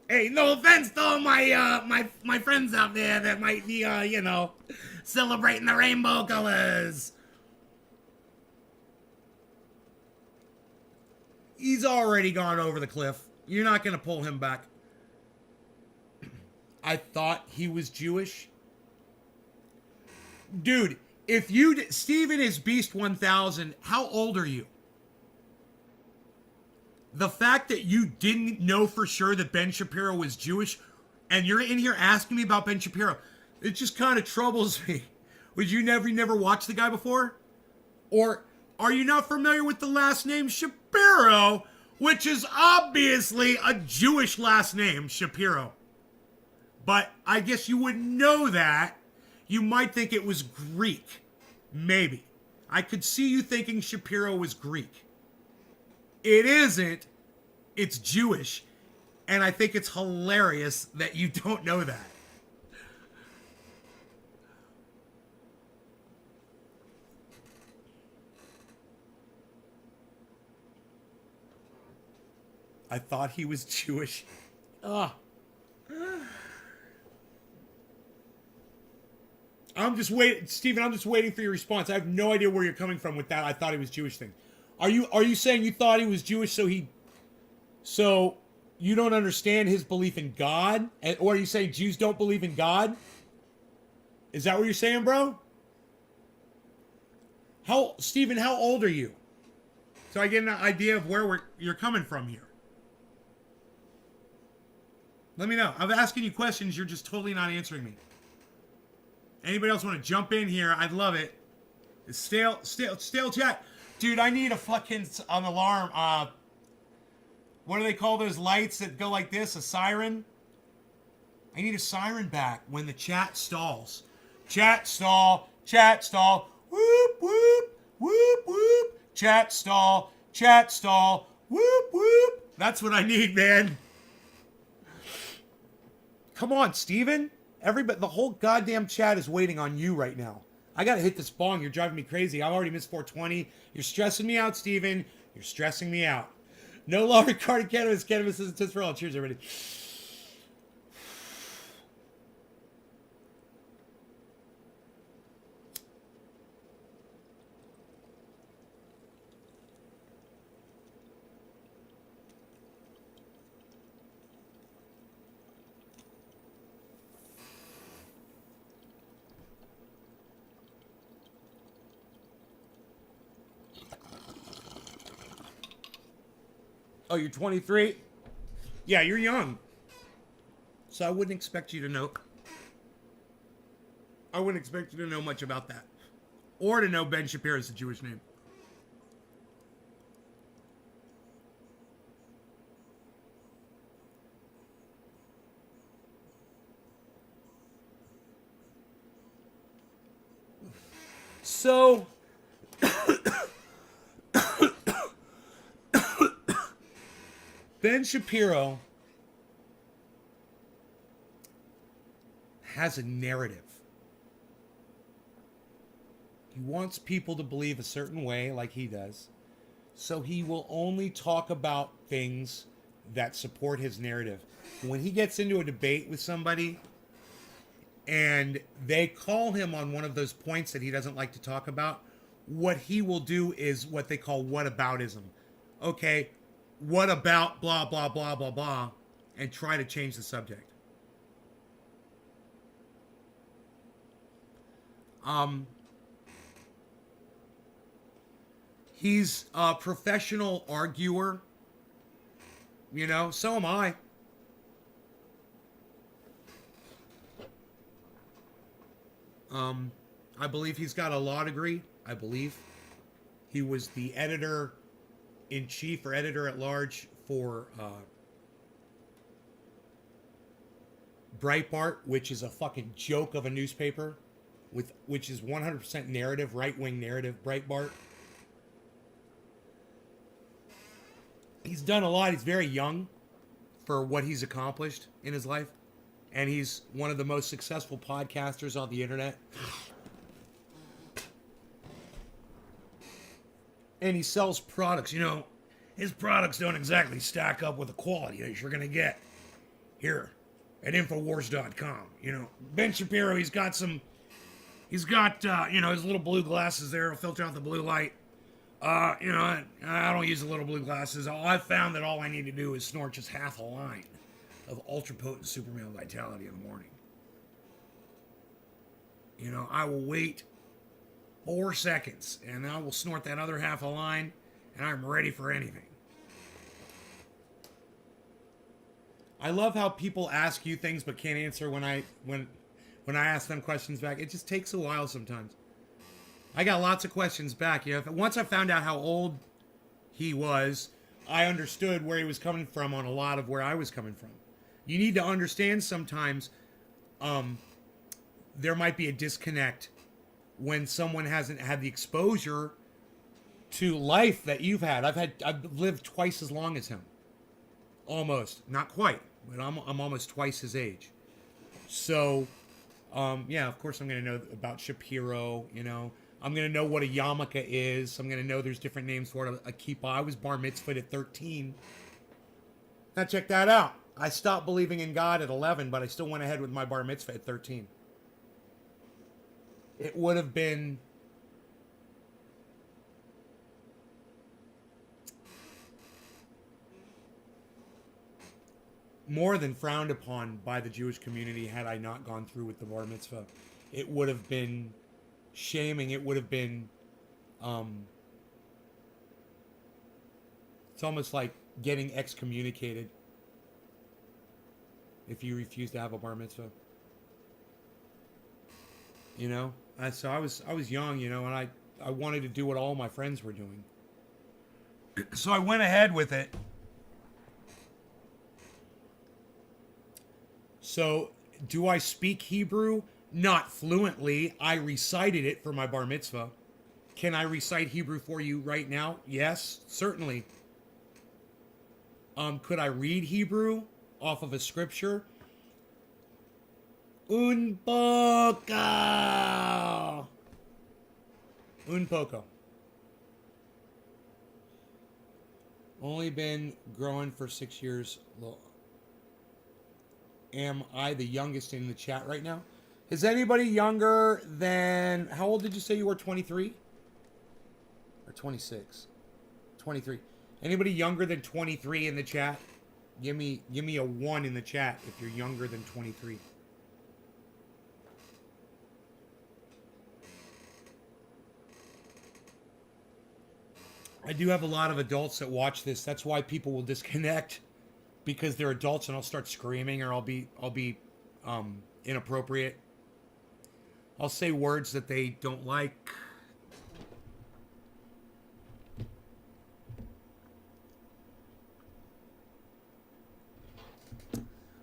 Hey, no offense to all my friends out there that might be, celebrating the rainbow colors. He's already gone over the cliff. You're not going to pull him back. I thought he was Jewish. Dude, if Steven is Beast 1000, how old are you? The fact that you didn't know for sure that Ben Shapiro was Jewish, and you're in here asking me about Ben Shapiro, it just kind of troubles me. Would you never watched the guy before? Or are you not familiar with the last name Shapiro, which is obviously a Jewish last name, Shapiro? But I guess you wouldn't know that. You might think it was Greek. Maybe. I could see you thinking Shapiro was Greek. It isn't. It's Jewish. And I think it's hilarious that you don't know that. I thought he was Jewish. Ah. I'm just waiting, Stephen. I'm just waiting for your response. I have no idea where you're coming from with that. I thought he was Jewish thing. Are you saying you thought he was Jewish so you don't understand his belief in God, or are you saying Jews don't believe in God? Is that what you're saying, bro? Stephen? How old are you? So I get an idea of where you're coming from here. Let me know. I'm asking you questions. You're just totally not answering me. Anybody else want to jump in here? I'd love it. It's stale chat. Dude, I need a fucking an alarm. What do they call those lights that go like this? A siren? I need a siren back when the chat stalls. Chat stall. Chat stall. Whoop, whoop. Whoop, whoop. Chat stall. Chat stall. Whoop, whoop. That's what I need, man. Come on, Steven. Everybody, the whole goddamn chat is waiting on you right now. I gotta hit this bong. You're driving me crazy. I've already missed 420. You're stressing me out, Steven. You're stressing me out. No law regarding cannabis. Cannabis is a test for all. Cheers, everybody. Oh, you're 23? Yeah, you're young. So I wouldn't expect you to know. I wouldn't expect you to know much about that. Or to know Ben Shapiro is a Jewish name. So... Ben Shapiro has a narrative. He wants people to believe a certain way, like he does. So he will only talk about things that support his narrative. When he gets into a debate with somebody and they call him on one of those points that he doesn't like to talk about, what he will do is what they call whataboutism. Okay, what about blah, blah, blah, blah, blah, and try to change the subject. He's a professional arguer. You know, so am I. I believe he's got a law degree. I believe he was the editor-in-chief or editor-at-large for Breitbart, which is a fucking joke of a newspaper, which is 100% narrative, right-wing narrative, Breitbart. He's done a lot. He's very young for what he's accomplished in his life. And he's one of the most successful podcasters on the internet. And he sells products. You know, his products don't exactly stack up with the quality that you're going to get here at Infowars.com. You know, Ben Shapiro, he's got, his little blue glasses there will filter out the blue light. I don't use the little blue glasses. I've found that all I need to do is snort just half a line of ultra-potent super-male vitality in the morning. You know, I will wait 4 seconds, and I will snort that other half a line, and I'm ready for anything. I love how people ask you things but can't answer when I ask them questions back. It just takes a while sometimes. I got lots of questions back. You know, once I found out how old he was, I understood where he was coming from on a lot of where I was coming from. You need to understand sometimes there might be a disconnect when someone hasn't had the exposure to life that you've had. I've lived twice as long as him. Almost. Not quite, but I'm almost twice his age. So, yeah, of course I'm going to know about Shapiro, you know. I'm going to know what a yarmulke is. I'm going to know there's different names for it. A kippah. I was bar mitzvahed at 13. Now check that out. I stopped believing in God at 11, but I still went ahead with my bar mitzvah at 13. It would have been more than frowned upon by the Jewish community had I not gone through with the bar mitzvah. It would have been shaming. It would have been, it's almost like getting excommunicated if you refuse to have a bar mitzvah. You know? So I was young, you know, and I wanted to do what all my friends were doing. So I went ahead with it. So, do I speak Hebrew? Not fluently. I recited it for my bar mitzvah. Can I recite Hebrew for you right now? Yes, certainly. Could I read Hebrew off of a scripture? Un poco. Un poco. Only been growing for 6 years. Am I the youngest in the chat right now? Is anybody younger than... How old did you say you were? 23? Or 26? 23. Anybody younger than 23 in the chat? Give me a 1 in the chat if you're younger than 23. I do have a lot of adults that watch this. That's why people will disconnect, because they're adults and I'll start screaming, or I'll be inappropriate. I'll say words that they don't like.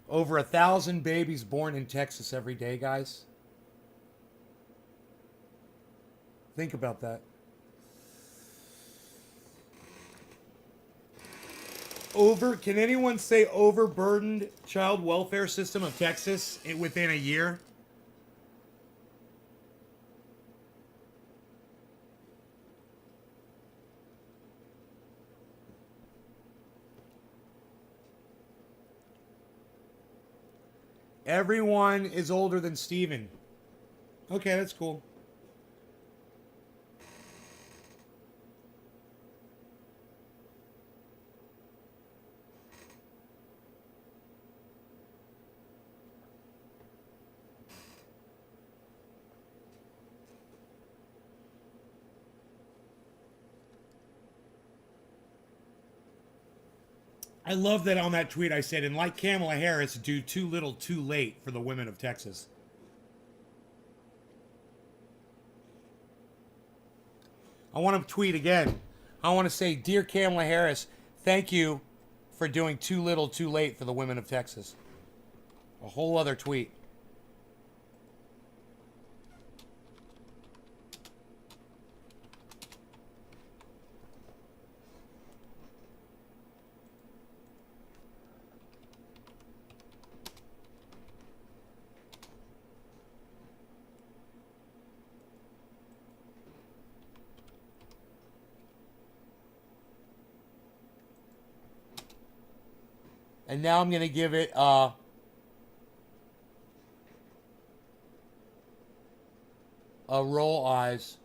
Over 1,000 babies born in Texas every day, guys. Think about that. Can anyone say overburdened child welfare system of Texas within a year? Everyone is older than Steven. Okay, that's cool. I love that on that tweet I said, and like Kamala Harris, do too little too late for the women of Texas. I want to tweet again. I want to say, dear Kamala Harris, thank you for doing too little too late for the women of Texas. A whole other tweet. And now I'm going to give it a roll eyes.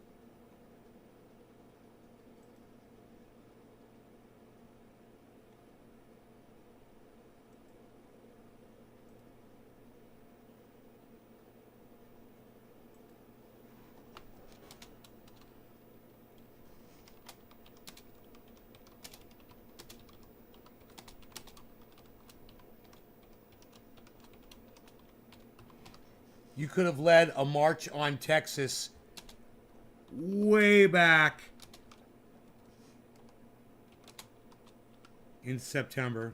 You could have led a march on Texas way back in September.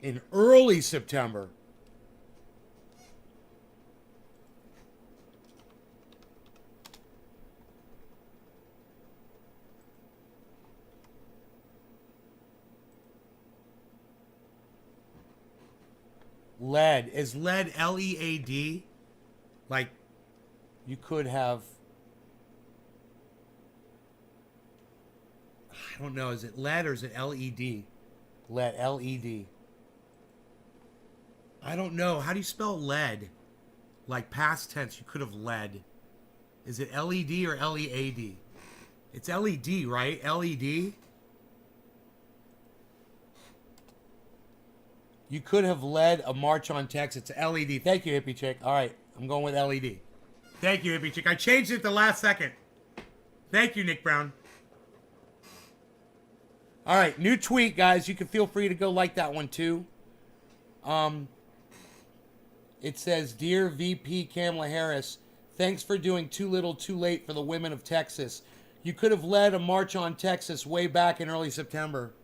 In early September. Lead. Is lead L-E-A-D? Like, you could have... I don't know. Is it lead or is it L-E-D? LED. LED. I don't know. How do you spell lead? Like past tense, you could have led. Is it LED or LEAD? It's LED, right? LED? You could have led a march on Texas. It's LED. Thank you, hippie chick. All right, I'm going with LED. Thank you, hippie chick. I changed it at the last second. Thank you, Nick Brown. All right, new tweet, guys. You can feel free to go like that one too. It says, "Dear VP Kamala Harris, thanks for doing too little, too late for the women of Texas. You could have led a march on Texas way back in early September."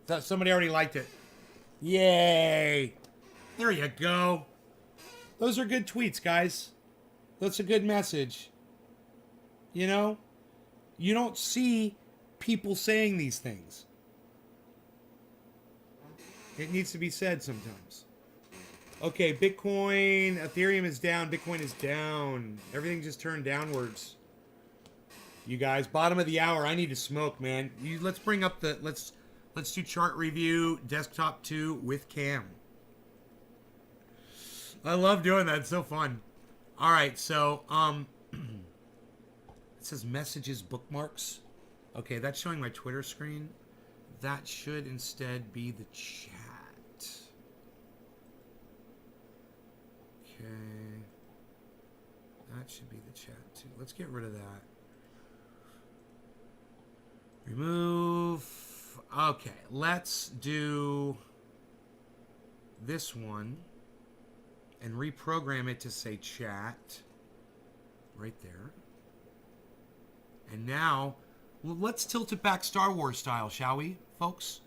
Thought somebody already liked it. Yay! There you go. Those are good tweets, guys. That's a good message. You know? You don't see people saying these things. It needs to be said sometimes. Okay, Bitcoin, Ethereum is down. Bitcoin is down. Everything just turned downwards. You guys, bottom of the hour. I need to smoke, man. Let's bring up the... Let's do chart review, desktop 2 with Cam. I love doing that. It's so fun. All right, so it says messages bookmarks. Okay, that's showing my Twitter screen. That should instead be the chat. Okay. That should be the chat too. Let's get rid of that. Remove. Okay, let's do this one and reprogram it to say chat right there. And now, well, let's tilt it back Star Wars style, shall we, folks?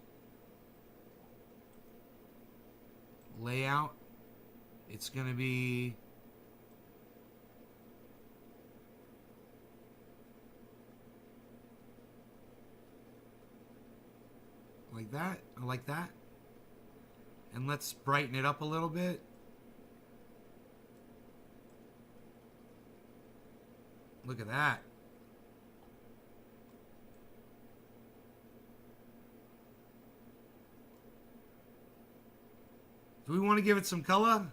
Layout. It's going to be... like that. I like that. And let's brighten it up a little bit. Look at that. Do we want to give it some color?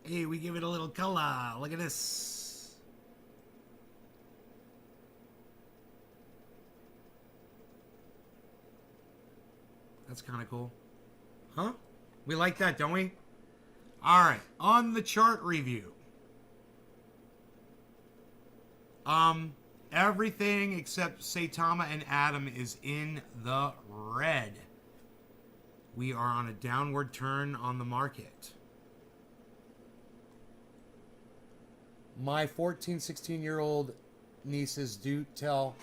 Hey, we give it a little color. Look at this. That's kind of cool. Huh? We like that, don't we? All right. On the chart review. Everything except Saitama and Adam is in the red. We are on a downward turn on the market. My 14, 16-year-old nieces do tell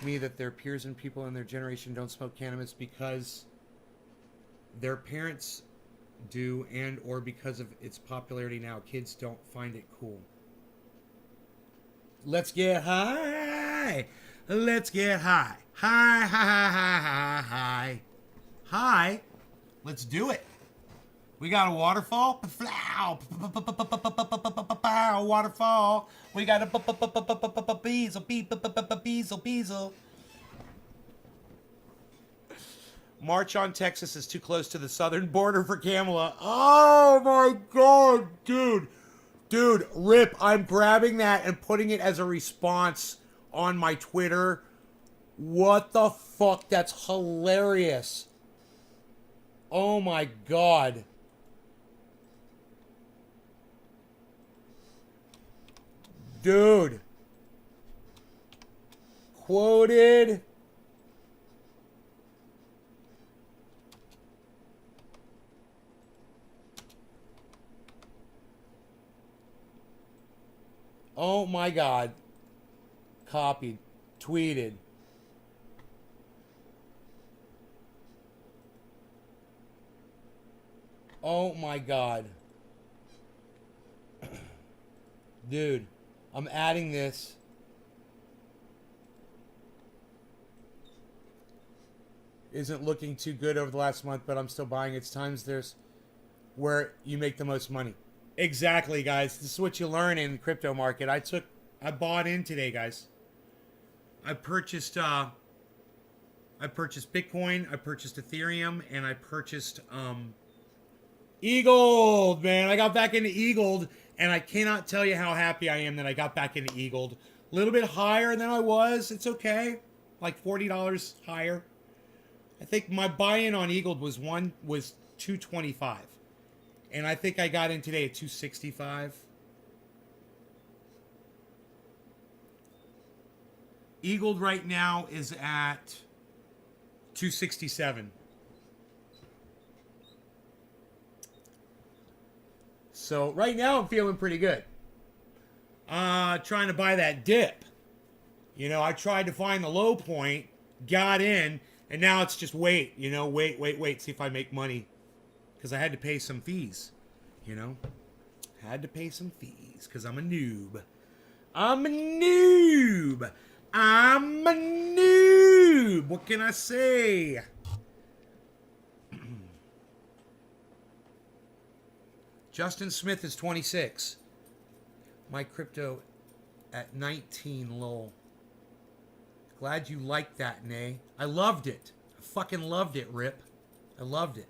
me that their peers and people in their generation don't smoke cannabis because their parents do, and or because of its popularity now. Kids don't find it cool. Let's get high. Let's get high. High, high, high, high, high. High. Let's do it. We got a waterfall. Waterfall. We got a beezle. March on Texas is too close to the southern border for Kamala. Oh my God, dude. Dude, Rip, I'm grabbing that and putting it as a response on my Twitter. What the fuck? That's hilarious. Oh my God. Dude. Quoted. Oh my God. Copied. Tweeted. Oh my God. Dude, I'm adding this. Isn't looking too good over the last month, but I'm still buying. It's times there's where you make the most money. Exactly, guys. This is what you learn in the crypto market. I bought in today, guys. I purchased Bitcoin, I purchased Ethereum, and I purchased Eagled, man. I got back into Eagled, and I cannot tell you how happy I am that I got back into Eagled. A little bit higher than I was. It's okay. Like $40 higher. I think my buy-in on Eagled was 225. And I think I got in today at 265. Eagled right now is at 267. So right now I'm feeling pretty good. Trying to buy that dip. You know, I tried to find the low point, got in, and now it's just wait, see if I make money. Because I had to pay some fees, Had to pay some fees because I'm a noob. I'm a noob. What can I say? Justin Smith is 26. My crypto at 19, lol. Glad you liked that, Nay. I loved it. I fucking loved it, Rip. I loved it.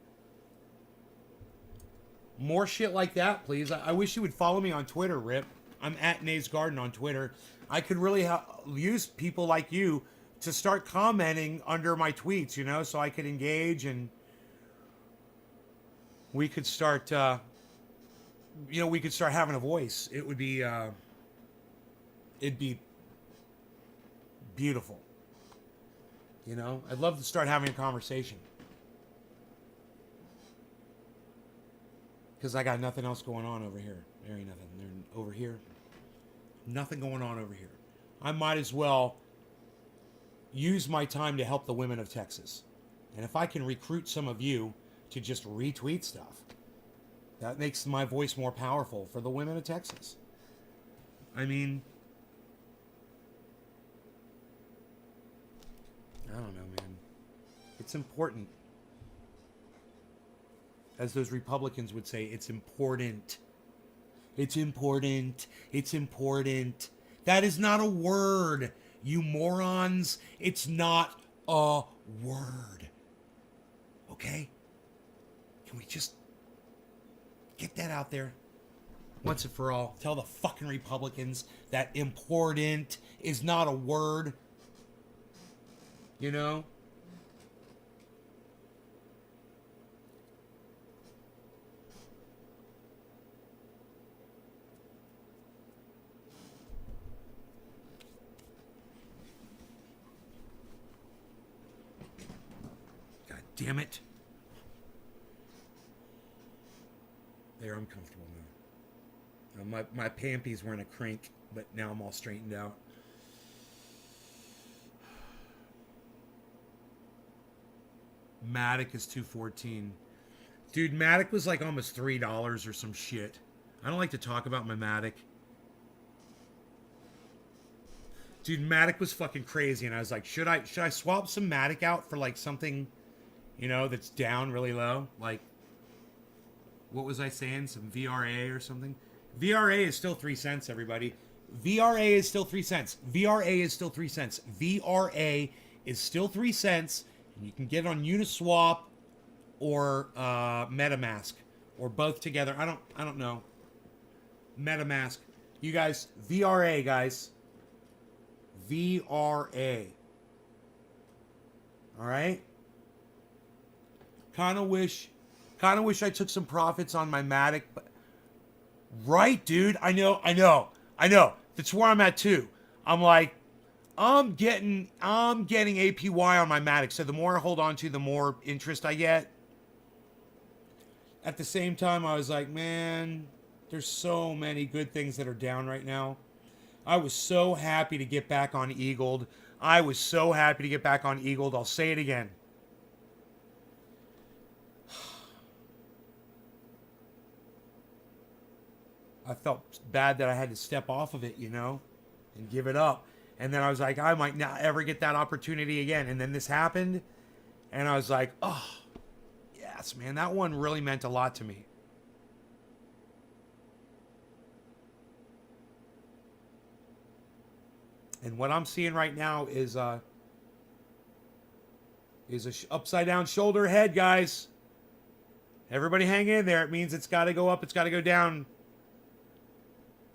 More shit like that, please. I wish you would follow me on Twitter, Rip. I'm at Nay's Garden on Twitter. I could really use people like you to start commenting under my tweets, so I could engage and we could start, we could start having a voice. It would be, it'd be beautiful. I'd love to start having a conversation. Because I got nothing else going on over here. There ain't nothing. Over here. Nothing going on over here. I might as well use my time to help the women of Texas. And if I can recruit some of you to just retweet stuff, that makes my voice more powerful for the women of Texas. I mean, I don't know, man. It's important. As those Republicans would say, it's important. It's important. It's important. That is not a word, you morons. It's not a word. Okay? Can we just get that out there once and for all? Tell the fucking Republicans that important is not a word. Damn it. There, I'm comfortable now. My pampies were in a crink, but now I'm all straightened out. Matic is 214. Dude, Matic was like almost $3 or some shit. I don't like to talk about my Matic. Dude, Matic was fucking crazy, and I was like, should I swap some Matic out for like something, that's down really low? Like, what was I saying? Some VRA or something? VRA is still 3 cents, everybody. VRA is still 3 cents. VRA is still 3 cents. VRA is still 3 cents, and you can get it on Uniswap or MetaMask or both together. I don't know. MetaMask. You guys, VRA, guys. VRA. All right? Kind of wish I took some profits on my Matic, but right, dude. I know. That's where I'm at too. I'm like, I'm getting APY on my Matic. So the more I hold on to, the more interest I get. At the same time, I was like, man, there's so many good things that are down right now. I was so happy to get back on Eagled. I'll say it again. I felt bad that I had to step off of it, and give it up. And then I was like, I might not ever get that opportunity again. And then this happened, and I was like, oh, yes, man, that one really meant a lot to me. And what I'm seeing right now is a upside down shoulder head, guys. Everybody hang in there. It means it's got to go up. It's got to go down.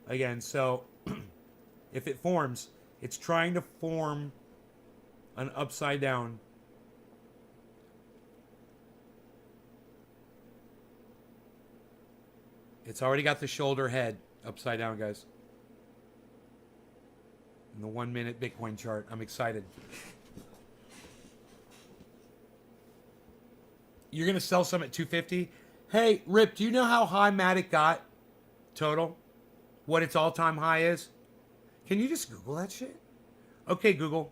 Again, so if it forms, it's trying to form an upside down. It's already got the shoulder head upside down, guys. In the 1 minute Bitcoin chart. I'm excited. You're going to sell some at 250? Hey, Rip, do you know how high Matic got total? What its all-time high is? Can you just Google that shit? Okay, Google.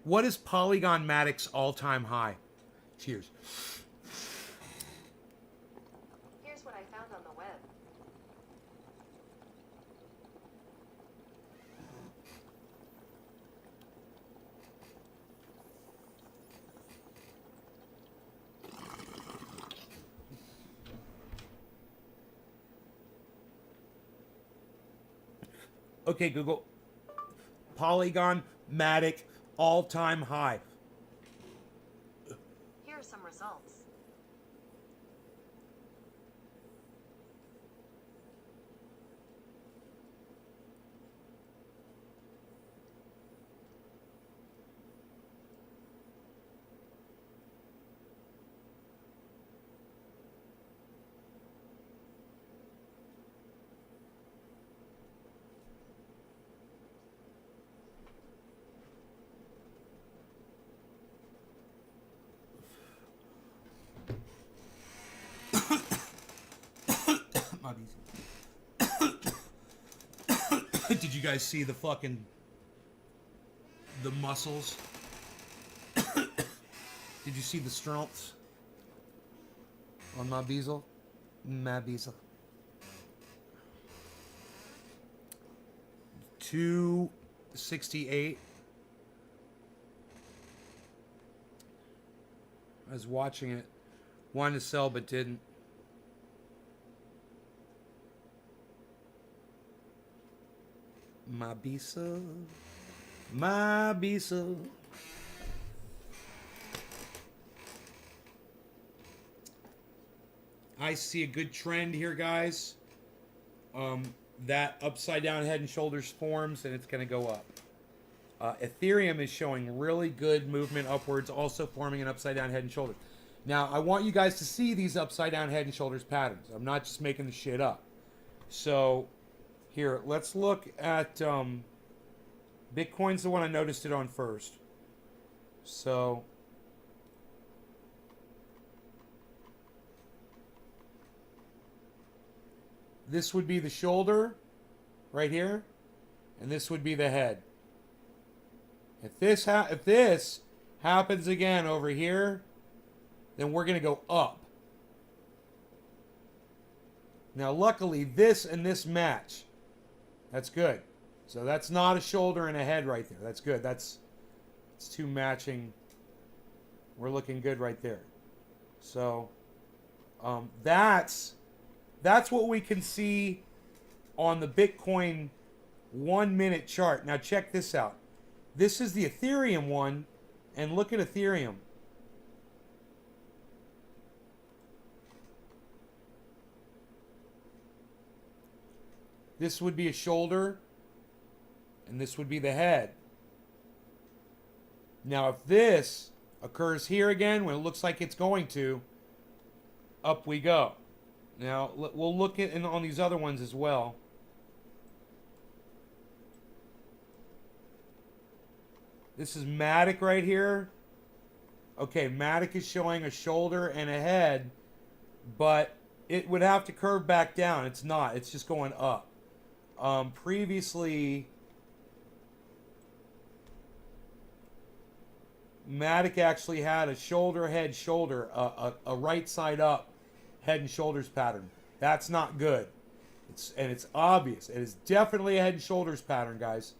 What is Polygon Matic's all-time high? Cheers. Here's what I found on the web. Okay, Google. Polygon Matic all-time high. Here are some results. Did you guys see the muscles? Did you see the strengths on my bezel? My bezel. 268. I was watching it. Wanted to sell but didn't. My Bisa. My Bisa. I see a good trend here, guys. That upside down head and shoulders forms, and it's going to go up. Ethereum is showing really good movement upwards, also forming an upside down head and shoulders. Now, I want you guys to see these upside down head and shoulders patterns. I'm not just making the shit up. So, here, let's look at Bitcoin's the one I noticed it on first. So, this would be the shoulder right here, and this would be the head. If this happens again over here, then we're going to go up. Now, luckily, this and this match. That's good. So that's not a shoulder and a head right there. That's good. It's two matching. We're looking good right there. So that's what we can see on the Bitcoin 1 minute chart. Now check this out. This is the Ethereum one, and look at Ethereum. This would be a shoulder, and this would be the head. Now, if this occurs here again, when it looks like it's going to, up we go. Now, we'll look at on these other ones as well. This is Matic right here. Okay, Matic is showing a shoulder and a head, but it would have to curve back down. It's not. It's just going up. Previously, Matic actually had a shoulder, head, shoulder, a right side up head and shoulders pattern. That's not good. It's obvious. It is definitely a head and shoulders pattern, guys.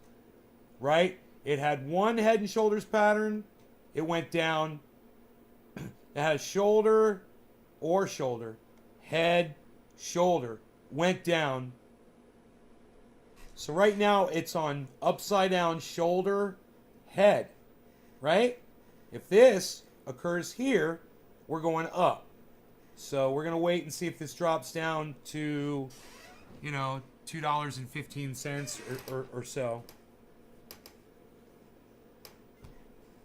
Right? It had one head and shoulders pattern. It went down. It had a shoulder or shoulder, head, shoulder, went down. So right now it's on upside down shoulder, head, right? If this occurs here, we're going up. So we're going to wait and see if this drops down to, you know, $2.15 or so.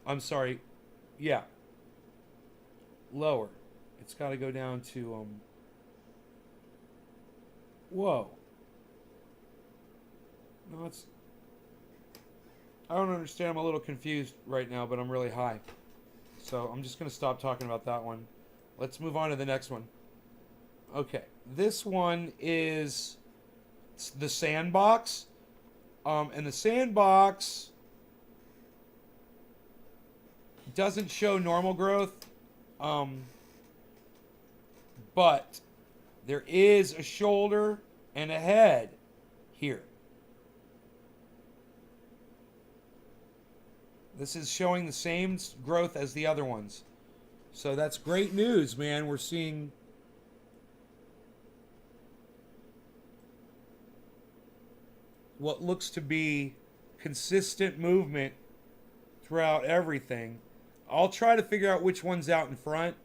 I'm sorry. Yeah. Lower. It's got to go down to, whoa. No, it's, I don't understand. I'm a little confused right now, but I'm really high. So I'm just going to stop talking about that one. Let's move on to the next one. Okay. This one is the sandbox. And the sandbox doesn't show normal growth. But there is a shoulder and a head here. This is showing the same growth as the other ones. So that's great news, man. We're seeing what looks to be consistent movement throughout everything. I'll try to figure out which one's out in front.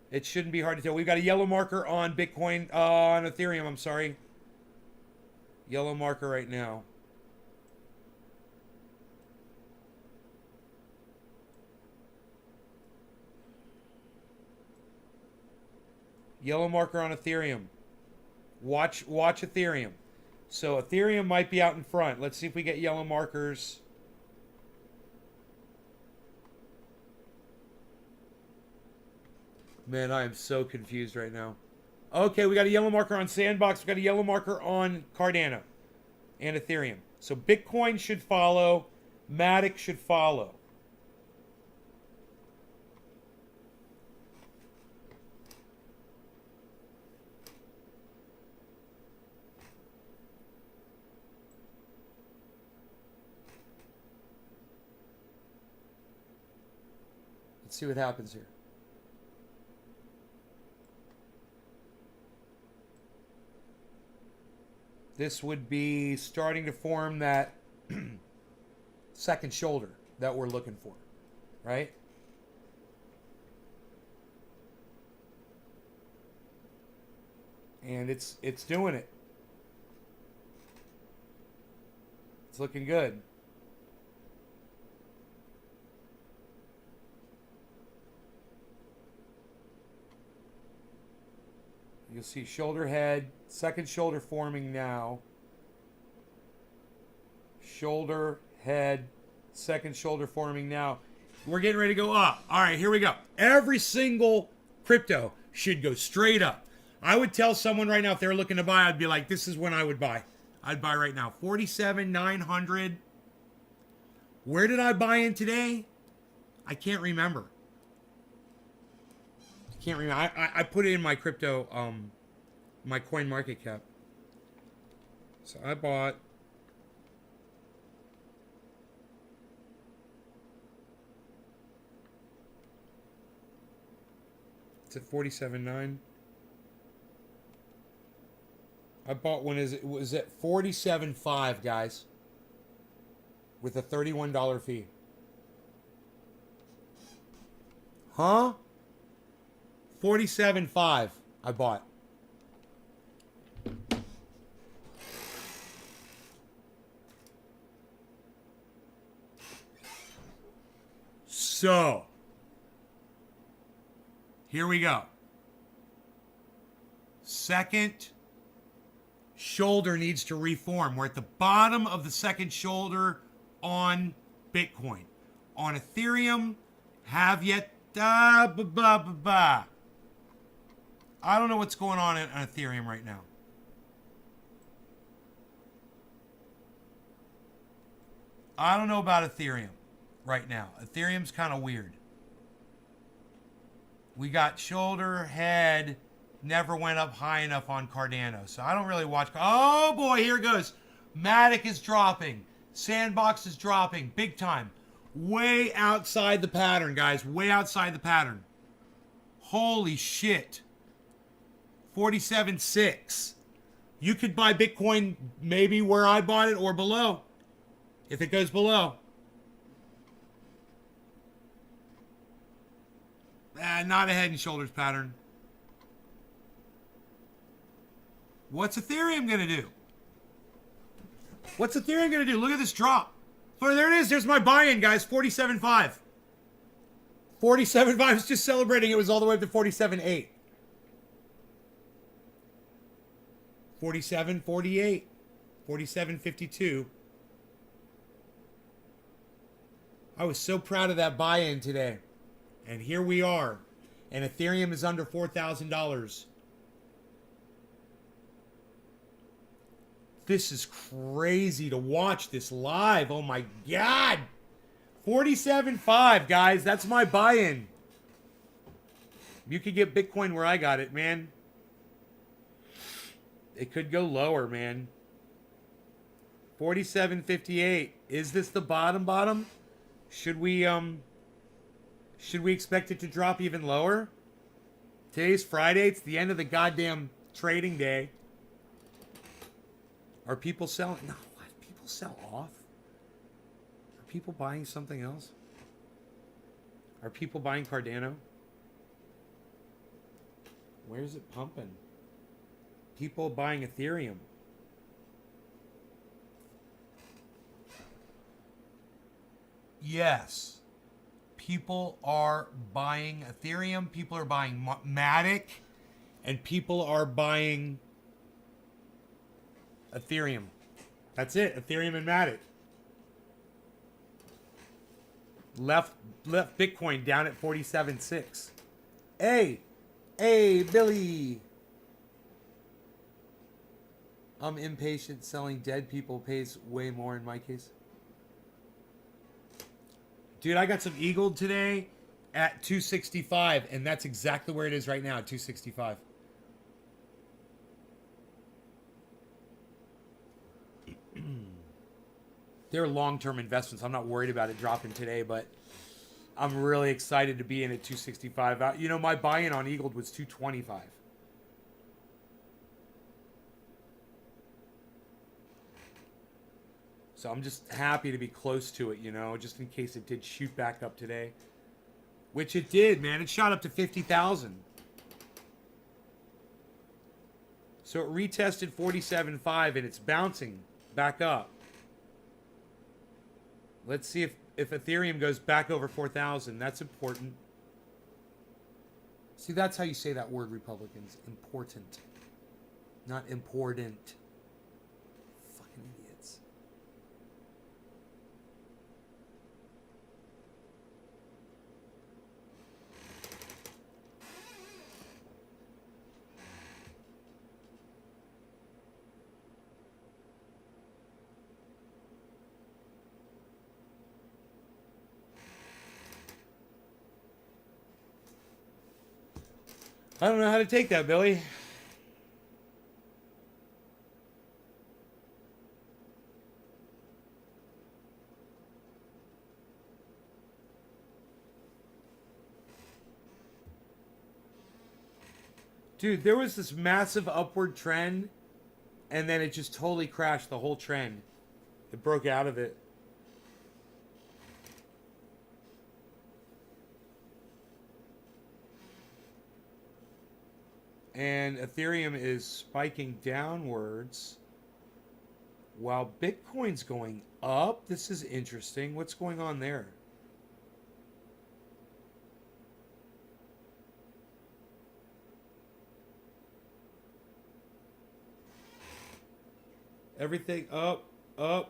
It shouldn't be hard to tell. We've got a yellow marker on Bitcoin, on Ethereum, I'm sorry. Yellow marker right now. Yellow marker on Ethereum. Watch Ethereum. So Ethereum might be out in front. Let's see if we get yellow markers. Man, I am so confused right now. Okay, we got a yellow marker on Sandbox. We got a yellow marker on Cardano and Ethereum. So Bitcoin should follow. Matic should follow. Let's see what happens here. This would be starting to form that second shoulder that we're looking for, right? And it's doing it. It's looking good. You'll see shoulder head, second shoulder forming now. Shoulder, head, second shoulder forming now. We're getting ready to go up. All right, here we go. Every single crypto should go straight up. I would tell someone right now if they're looking to buy, I'd be like, this is when I would buy. I'd buy right now. 47,900. Where did I buy in today? I can't remember. Can't remember. I put it in my crypto, my coin market cap. So I bought. It's at 47.9. I bought one. It was at 47.5, guys, with a $31 fee. Huh? 47.5 I bought. So, here we go. Second shoulder needs to reform. We're at the bottom of the second shoulder on Bitcoin. On Ethereum, have yet blah, blah, blah, blah. I don't know what's going on Ethereum right now. I don't know about Ethereum right now. Ethereum's kind of weird. We got shoulder, head, never went up high enough on Cardano. So I don't really watch. Oh boy, here it goes. Matic is dropping. Sandbox is dropping big time. Way outside the pattern, guys. Way outside the pattern. Holy shit. 47.6. You could buy Bitcoin maybe where I bought it or below. If it goes below. Not a head and shoulders pattern. What's Ethereum going to do? What's Ethereum going to do? Look at this drop. Oh, there it is. There's my buy-in, guys. 47.5. 47.5 is just celebrating. It was all the way up to 47.8. 47.48. 47.52. I was so proud of that buy-in today. And here we are. And Ethereum is under $4,000. This is crazy to watch this live. Oh my God. 47.5, guys. That's my buy-in. You could get Bitcoin where I got it, man. It could go lower, man. 47.58. Is this the bottom? Should we expect it to drop even lower? Today's Friday. It's the end of the goddamn trading day. Are people selling? No, what? People sell off? Are people buying something else? Are people buying Cardano? Where's it pumping? People buying Ethereum. Yes. People are buying Ethereum. People are buying Matic. And people are buying Ethereum. That's it. Ethereum and Matic. Left Bitcoin down at 47.6. Hey, Billy. I'm impatient. Selling dead people pays way more in my case. Dude, I got some Eagle today at 265, and that's exactly where it is right now, at 265. They're long-term investments. I'm not worried about it dropping today, but I'm really excited to be in at 265. You know, my buy-in on Eagle was 225. So I'm just happy to be close to it, you know, just in case it did shoot back up today. Which it did, man. It shot up to 50,000. So it retested 47.5 and it's bouncing back up. Let's see if Ethereum goes back over 4,000. That's important. See, that's how you say that word, Republicans. Important. Not important. Fucking idiots. I don't know how to take that, Billy. Dude, there was this massive upward trend, and then it just totally crashed the whole trend. It broke out of it. And Ethereum is spiking downwards while Bitcoin's going up. This is interesting. What's going on there? Everything up, up.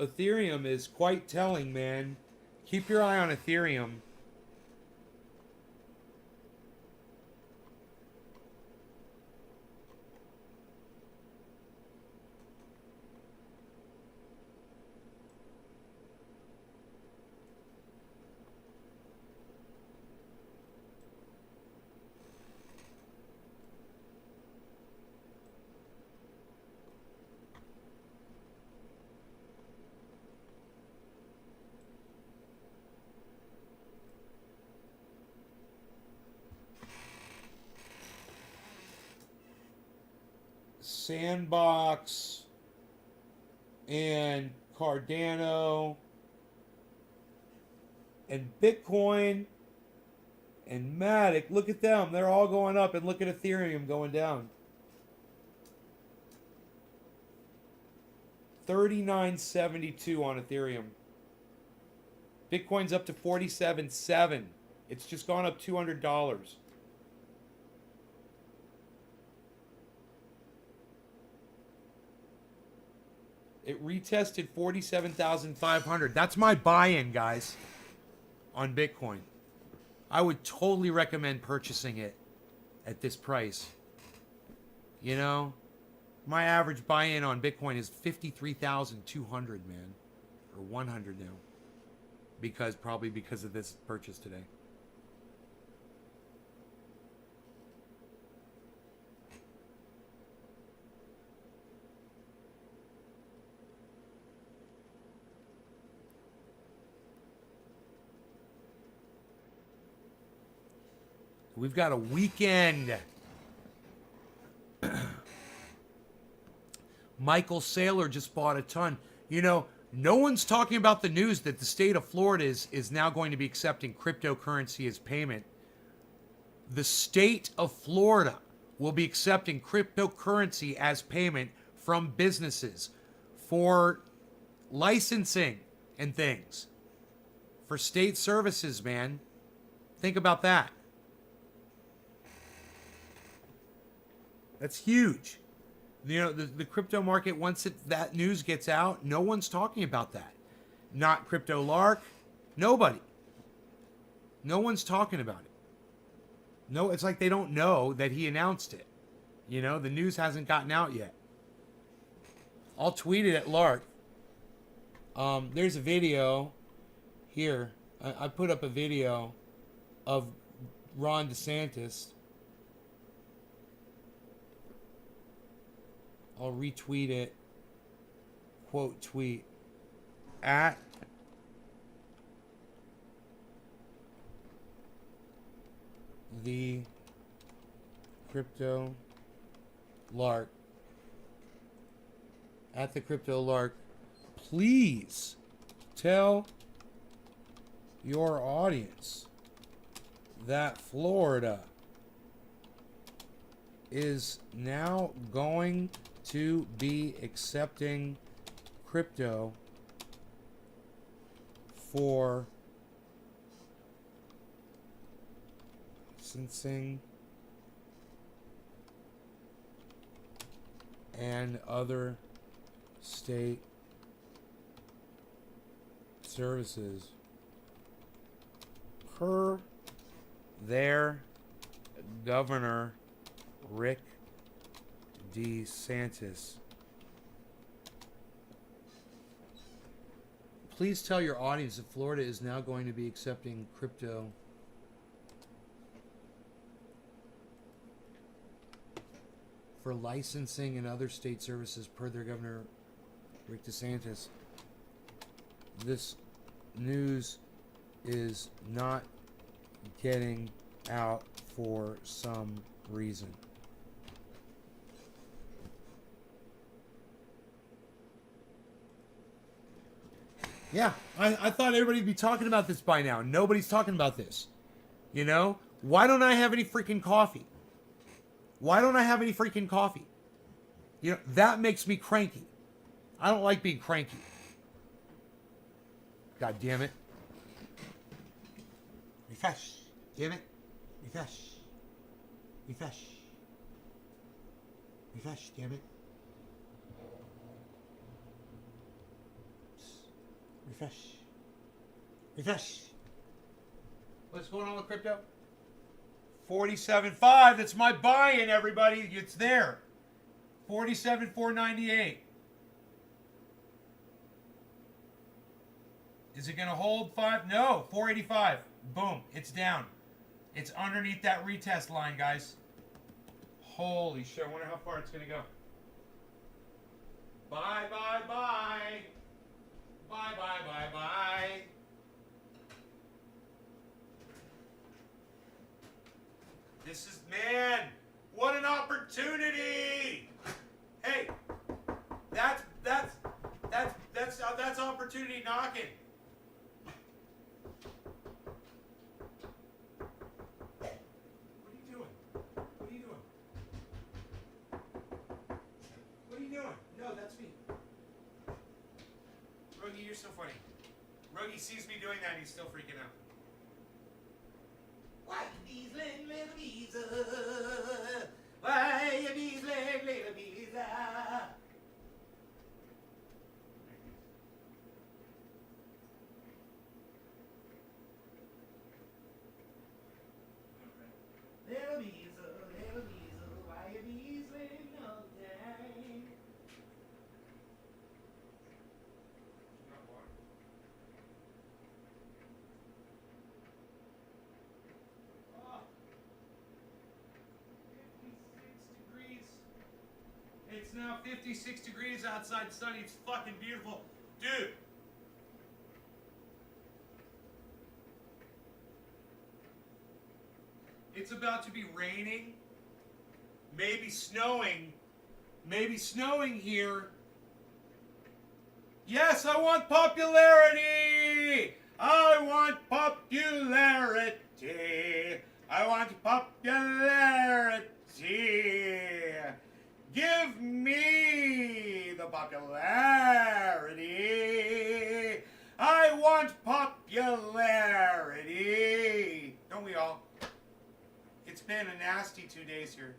Ethereum is quite telling, man. Keep your eye on Ethereum. Sandbox and Cardano and Bitcoin and Matic. Look at them. They're all going up. And look at Ethereum going down. 39.72 on Ethereum. Bitcoin's up to 47.7. It's just gone up $200. It retested 47,500. That's my buy-in, guys, on Bitcoin. I would totally recommend purchasing it at this price. You know, my average buy-in on Bitcoin is 53,200, man, or 100 now, probably because of this purchase today. We've got a weekend. Michael Saylor just bought a ton. You know, no one's talking about the news that the state of Florida is now going to be accepting cryptocurrency as payment. The state of Florida will be accepting cryptocurrency as payment from businesses for licensing and things. For state services, man. Think about that. That's huge. You know, the crypto market, once that news gets out, no one's talking about that. Not Crypto Lark. Nobody. No one's talking about it. No, it's like they don't know that he announced it. You know, the news hasn't gotten out yet. I'll tweet it at Lark. There's a video here. I put up a video of Ron DeSantis. I'll retweet it. Quote tweet at the Crypto Lark. At the Crypto Lark. Please tell your audience that Florida is now going to be accepting crypto for licensing and other state services per their governor Rick DeSantis. Please tell your audience that Florida is now going to be accepting crypto for licensing and other state services per their governor Rick DeSantis. This news is not getting out for some reason. Yeah, I thought everybody would be talking about this by now. Nobody's talking about this. You know? Why don't I have any freaking coffee? Why don't I have any freaking coffee? You know, that makes me cranky. I don't like being cranky. God damn it. Refresh. Damn it. Refresh. Refresh. Refresh, damn it. Refresh. Refresh. What's going on with crypto? 47.5. That's my buy-in, everybody. It's there. 47,498. Is it going to hold 5? No. 485. Boom. It's down. It's underneath that retest line, guys. Holy shit. I wonder how far it's going to go. Bye, bye, bye. Bye, bye, bye, bye. This is, man, what an opportunity. That's opportunity knocking. What are you doing? What are you doing? What are you doing? No, that's me. Rogie, you're so funny. Rogie sees me doing that and he's still freaking out. Why you bees, little bees, why you bees, little bees, Little bees, why you bees, little day. Oh, 56 degrees. It's now 56 degrees outside, sunny. It's fucking beautiful. Dude. It's about to be raining, maybe snowing here. Yes, I want popularity. I want popularity. I want popularity. Give me the popularity. I want popularity. Don't we all? It's been a nasty 2 days here.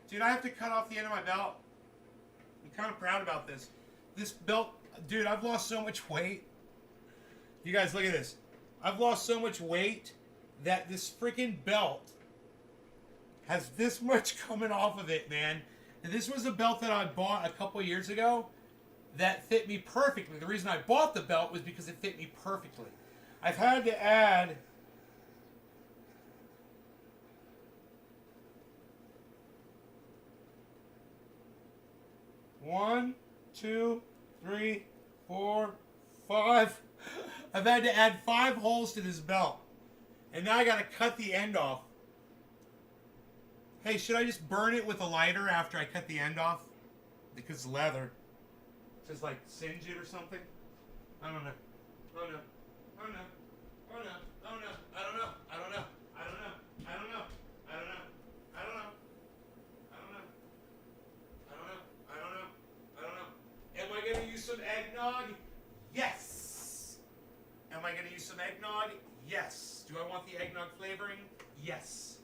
Dude, I have to cut off the end of my belt. I'm kind of proud about this. This belt, dude, I've lost so much weight. You guys, look at this. I've lost so much weight that this freaking belt has this much coming off of it, man. And this was a belt that I bought a couple years ago that fit me perfectly. The reason I bought the belt was because it fit me perfectly. I've had to add... One, two, three, four, five. I've had to add 5 holes to this belt. And now I gotta cut the end off. Hey, should I just burn it with a lighter after I cut the end off? Because it's leather. Just like singe it or something? I don't know. Oh no. Oh no. Oh no. Oh no. I don't know. I don't know. I don't know. I don't know. I don't know. I don't know. I don't know. I don't know. I don't know. I don't know. Am I gonna use some eggnog? Yes. Am I gonna use some eggnog? Yes. Do I want the eggnog flavoring? Yes.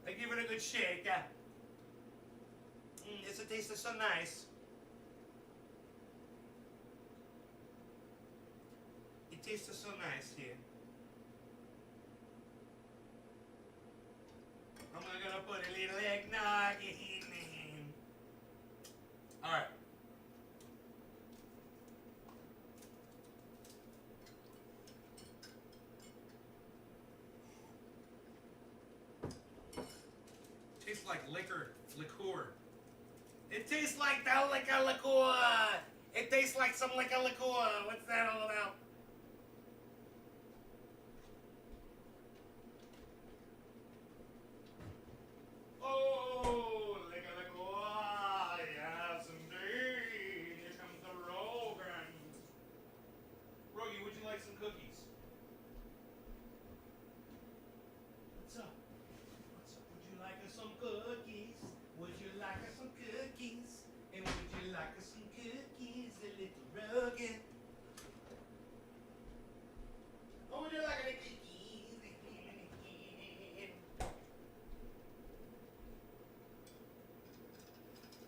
I give it a good shake. It's a taste so nice. It tastes so nice here. I'm gonna put a little eggnog in. All right. Tastes like liquor. It tastes like the liquor. It tastes like some liquor. What's that all about? Oh, liquor. Yes, indeed. Here comes the Rogan. Rogie, would you like some cookies? What's up? What's up? Would you like some cookies? Would you like some cookies? And would you like some cookies, a little Rogan? Oh, would you like the cookies?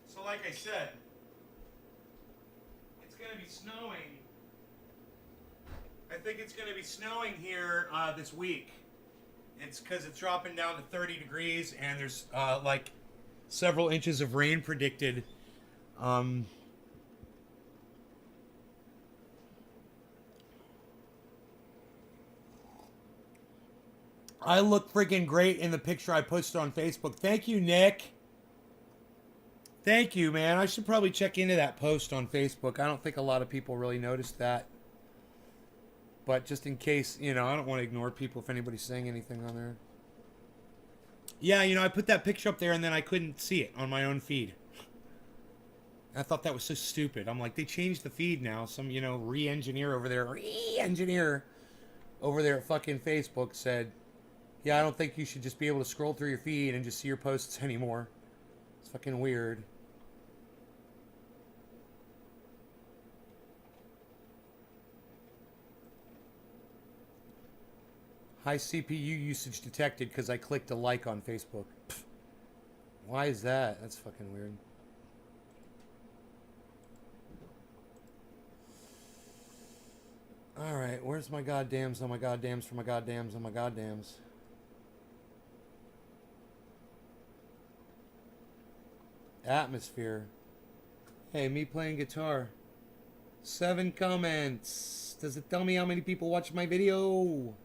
So like I said, it's going to be snowing. I think it's going to be snowing here this week. It's because it's dropping down to 30 degrees and there's like several inches of rain predicted. I look freaking great in the picture I posted on Facebook. Thank you, Nick. Thank you, man. I should probably check into that post on Facebook. I don't think a lot of people really noticed that. But just in case, I don't want to ignore people if anybody's saying anything on there. Yeah, I put that picture up there and then I couldn't see it on my own feed. I thought that was so stupid. I'm like, they changed the feed now. Some, re-engineer over there at fucking Facebook said, yeah, I don't think you should just be able to scroll through your feed and just see your posts anymore. It's fucking weird. High CPU usage detected because I clicked a like on Facebook. Pfft. Why is that? That's fucking weird. Alright, where's my goddams on my goddams for my goddams on my goddams? Atmosphere. Hey, me playing guitar. 7 comments. Does it tell me how many people watched my video?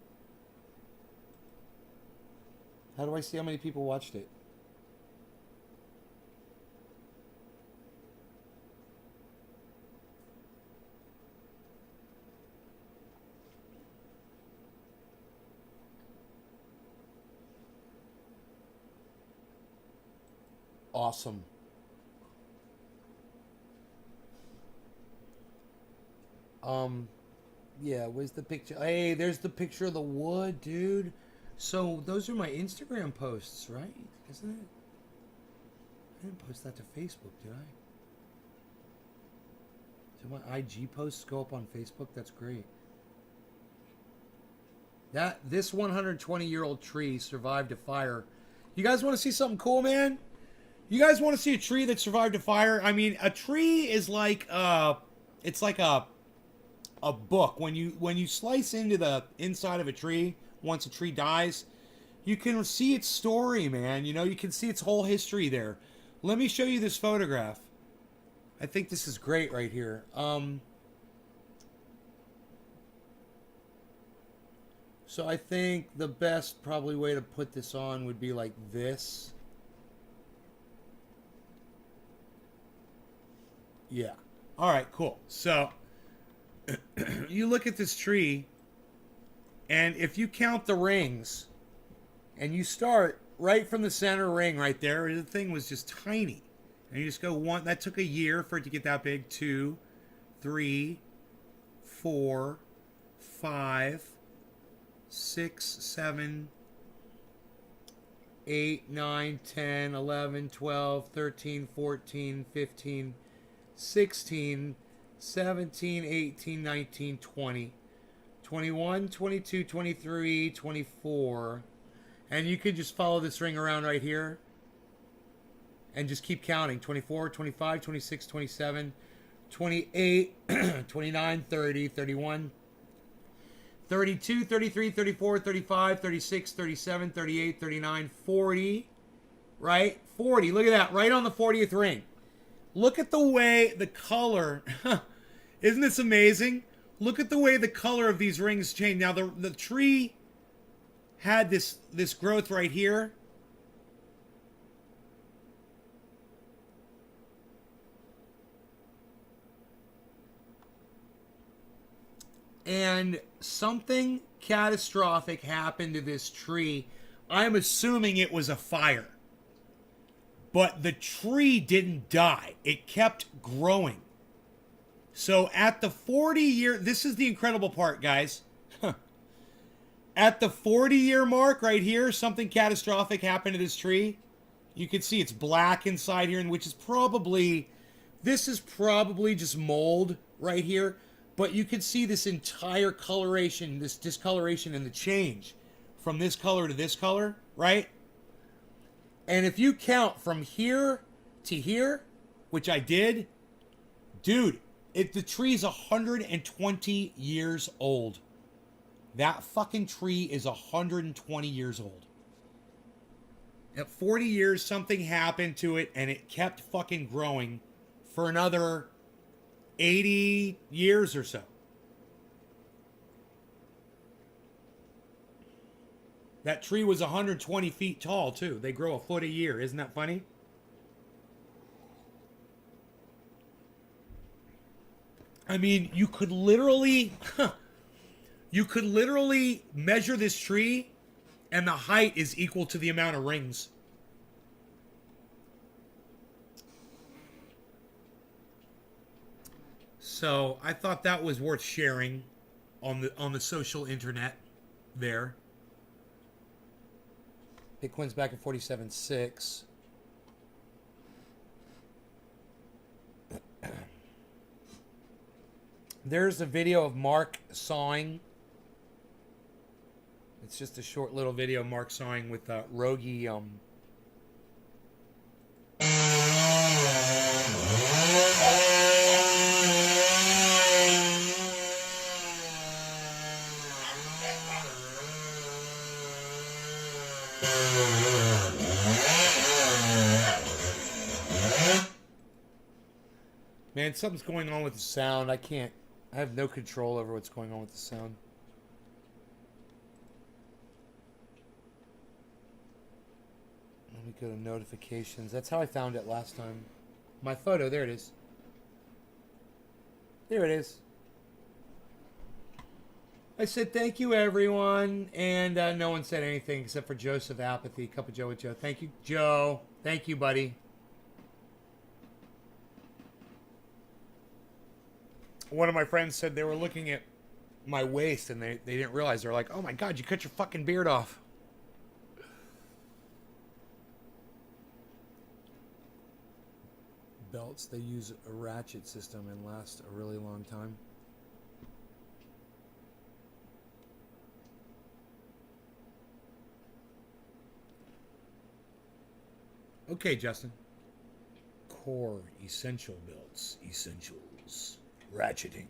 How do I see how many people watched it? Awesome. Yeah, where's the picture? Hey, there's the picture of the wood, dude. So those are my Instagram posts, right? Isn't it? I didn't post that to Facebook, did I? Did my IG posts go up on Facebook? That's great. This 120-year-old tree survived a fire. You guys want to see something cool, man? You guys want to see a tree that survived a fire? I mean, a tree is like it's like a book. When you slice into the inside of a tree, once a tree dies, you can see its story, man. You can see its whole history there. Let me show you this photograph. I think this is great right here. So I think the best probably way to put this on would be like this. Yeah. All right, cool. So you look at this tree, and if you count the rings, and you start right from the center ring right there, the thing was just tiny. And you just go one, that took a year for it to get that big. 2, 3, 4, 5, 6, 7, 8, 9, 10, 11, 12, 13, 14, 15, 16, 17, 18, 19, 20, 21, 22, 23, 24. And you could just follow this ring around right here and just keep counting. 24, 25, 26, 27, 28, 29, 30, 31, 32, 33, 34, 35, 36, 37, 38, 39, 40. Right? 40. Look at that. Right on the 40th ring. Look at the way the color... Isn't this amazing? Look at the way the color of these rings change. Now, the tree had this growth right here. And something catastrophic happened to this tree. I'm assuming it was a fire. But the tree didn't die. It kept growing. So at the 40-year... This is the incredible part, guys. At the 40-year mark right here, something catastrophic happened to this tree. You can see it's black inside here, which is probably... This is probably just mold right here. But you can see this entire coloration, this discoloration and the change from this color to this color, right? And if you count from here to here, which I did, dude, the tree's 120 years old. That fucking tree is 120 years old. At 40 years, something happened to it, and it kept fucking growing for another 80 years or so. That tree was 120 feet tall, too. They grow a foot a year. Isn't that funny? I mean, you could literally... You could literally measure this tree, and the height is equal to the amount of rings. So I thought that was worth sharing on the social internet there. Bitcoin's back at 47.6. There's a video of Mark sawing. It's just a short little video of Mark sawing with Rogi. Man, something's going on with the sound. I have no control over what's going on with the sound. Let me go to notifications. That's how I found it last time. My photo, there it is. There it is. I said thank you, everyone, and no one said anything except for Joseph Apathy. Cup of Joe with Joe. Thank you, Joe. Thank you, buddy. One of my friends said they were looking at my waist and they didn't realize. They're like, oh my God, you cut your fucking beard off. Belts, they use a ratchet system and last a really long time. Okay, Justin. Core essential belts, essentials. Ratcheting.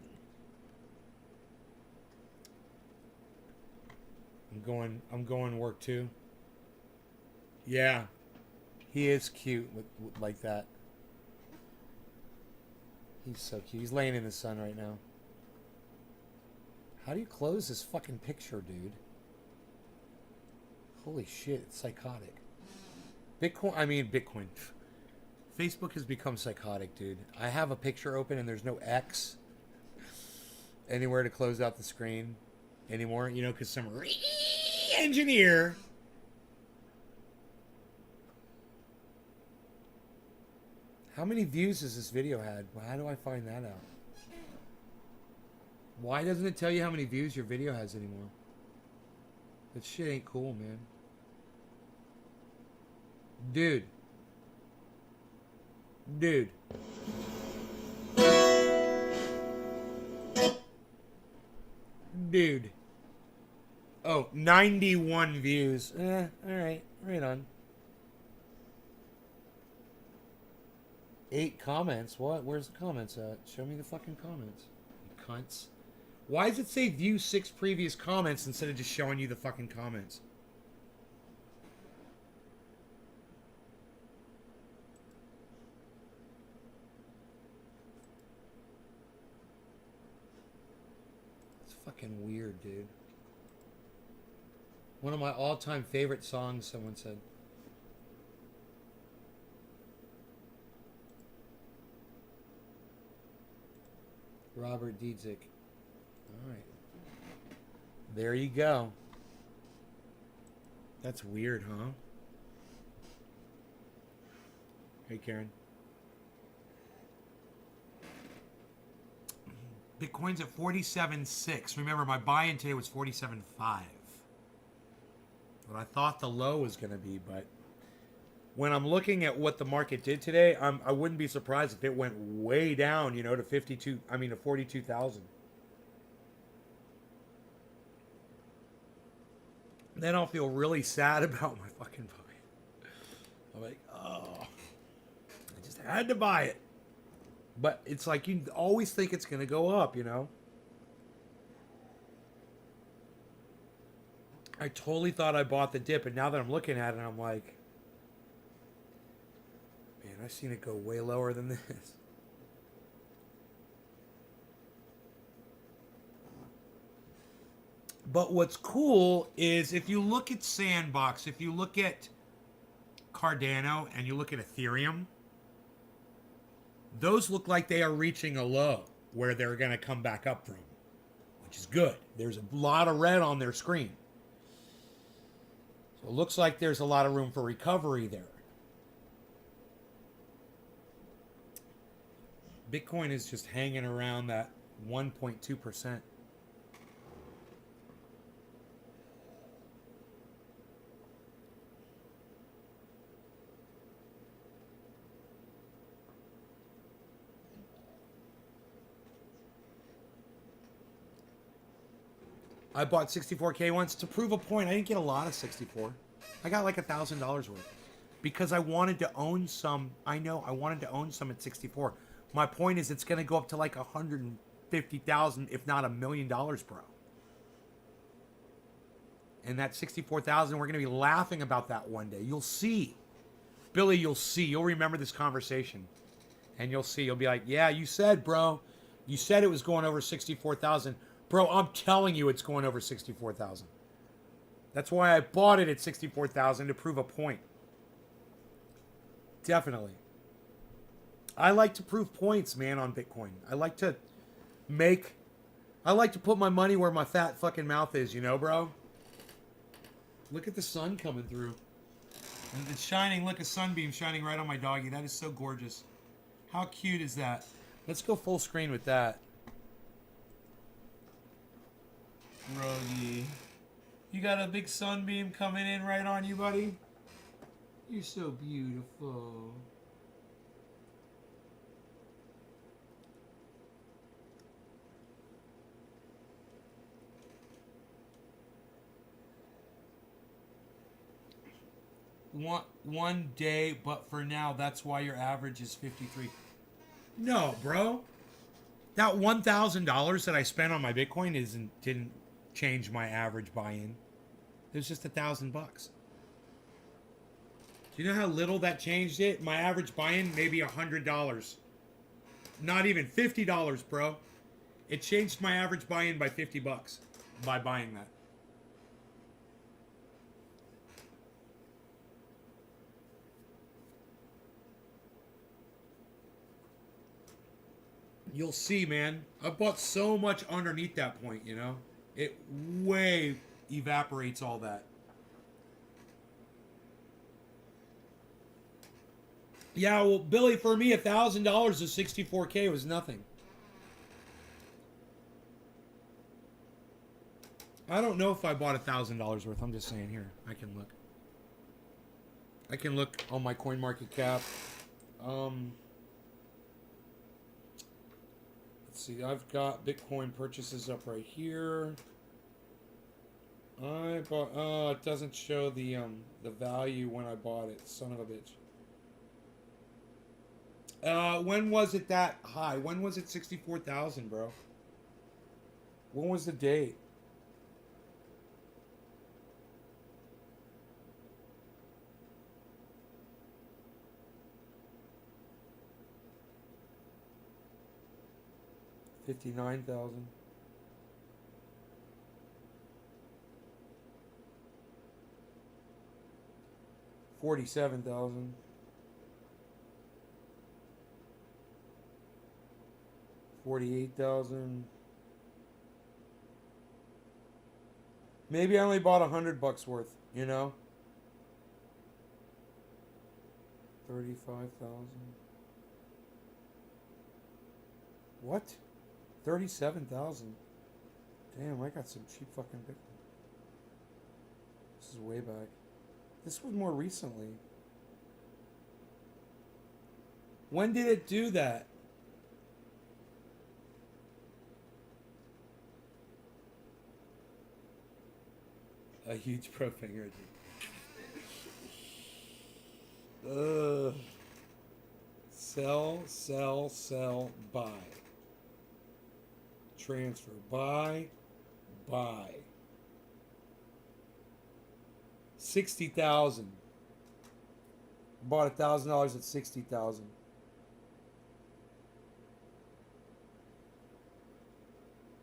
I'm going work too. Yeah. He is cute with like that. He's so cute. He's laying in the sun right now. How do you close this fucking picture, dude? Holy shit, it's psychotic. Bitcoin. Facebook has become psychotic, dude. I have a picture open and there's no X anywhere to close out the screen anymore. You know, because some engineer. How many views has this video had? How do I find that out? Why doesn't it tell you how many views your video has anymore? That shit ain't cool, man. Dude. Oh, 91 views. Alright. Right on. 8 comments. What? Where's the comments at? Show me the fucking comments. You cunts. Why does it say view 6 previous comments instead of just showing you the fucking comments? Fucking weird, dude. One of my all-time favorite songs, someone said. Robert Dietzick. Alright. There you go. That's weird, huh? Hey, Karen. Bitcoin's at 47.6. Remember, my buy-in today was 47.5. What I thought the low was going to be, but when I'm looking at what the market did today, I wouldn't be surprised if it went way down, you know, to 42,000. Then I'll feel really sad about my fucking buy. I'm like, oh, I just had to buy it. But it's like you always think it's going to go up, you know? I totally thought I bought the dip, and now that I'm looking at it, I'm like, man, I've seen it go way lower than this. But what's cool is if you look at Sandbox, if you look at Cardano, and you look at Ethereum, those look like they are reaching a low where they're going to come back up from, which is good. There's a lot of red on their screen. So it looks like there's a lot of room for recovery there. Bitcoin is just hanging around that 1.2%. I bought 64K once to prove a point. I didn't get a lot of 64. I got like $1,000 worth because I wanted to own some. I know I wanted to own some at 64. My point is, it's going to go up to like 150,000, if not $1 million, bro. And that 64,000, we're going to be laughing about that one day. You'll see, Billy. You'll see. You'll remember this conversation, and you'll see. You'll be like, "Yeah, you said, bro. You said it was going over 64,000." Bro, I'm telling you it's going over 64,000. That's why I bought it at 64,000 to prove a point. Definitely. I like to prove points, man, on Bitcoin. I like to put my money where my fat fucking mouth is, you know, bro? Look at the sun coming through. And it's shining. Look, a sunbeam shining right on my doggy. That is so gorgeous. How cute is that? Let's go full screen with that. Rogie, you got a big sunbeam coming in right on you, buddy? You're so beautiful. One day, but for now, that's why your average is 53. No, bro. That $1,000 that I spent on my Bitcoin didn't change my average buy-in. It was just $1,000. Do you know how little that changed it? My average buy-in, maybe $100. Not even $50, bro. It changed my average buy-in by $50 by buying that. You'll see, man. I bought so much underneath that point, you know? It way evaporates all that. Yeah, well, Billy, for me, $1,000 of 64K was nothing. I don't know if I bought $1,000 worth. I'm just saying here. I can look. I can look on my CoinMarketCap. See, I've got Bitcoin purchases up right here. I bought. Oh, it doesn't show the value when I bought it. Son of a bitch. When was it that high? When was it 64,000, bro? When was the date? $59,000. $47,000. $48,000. Maybe I only bought $100 worth, you know? 35,000. What? 37,000. Damn, I got some cheap fucking Bitcoin. This is way back. This was more recently. When did it do that? A huge pro finger. Sell, sell, sell, buy. Transfer, buy. 60,000. Bought $1,000 at 60,000.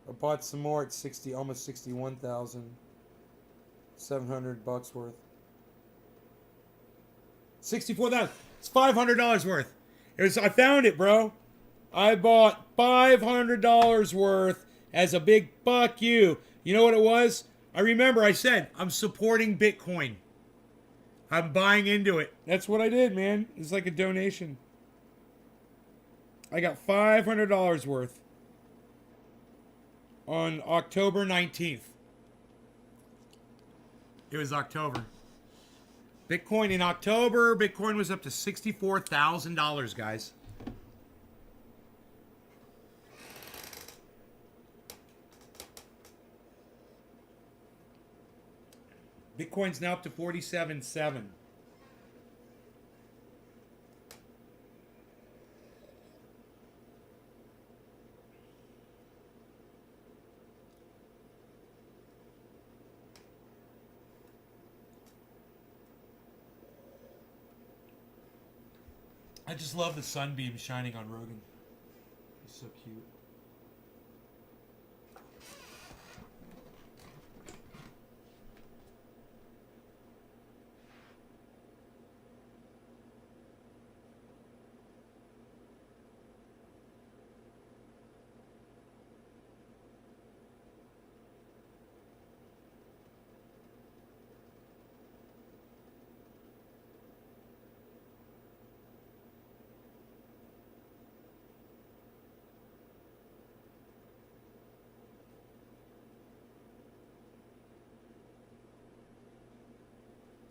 I bought some more at 60, almost 61,000. $700 worth. 64,000. It's $500 worth. I found it, bro. I bought $500 worth as a big fuck you. You know what it was? I remember I said, I'm supporting Bitcoin. I'm buying into it. That's what I did, man. It's like a donation. I got $500 worth on October 19th. It was October. Bitcoin in October, Bitcoin was up to $64,000, guys. Bitcoin's now up to 47.7. I just love the sunbeam shining on Rogan. He's so cute.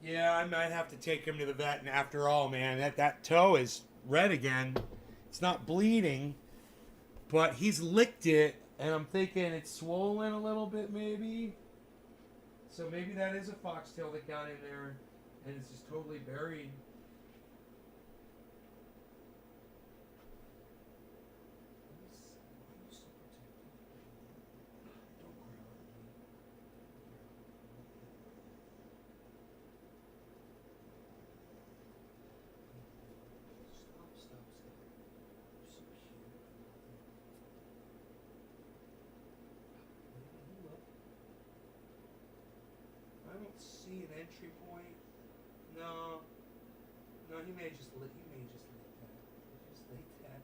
Yeah, I might have to take him to the vet. And after all, man, that toe is red again. It's not bleeding, but he's licked it, and I'm thinking it's swollen a little bit, maybe. So maybe that is a foxtail that got in there, and it's just totally buried. I don't see an entry point. No, he may just lick that.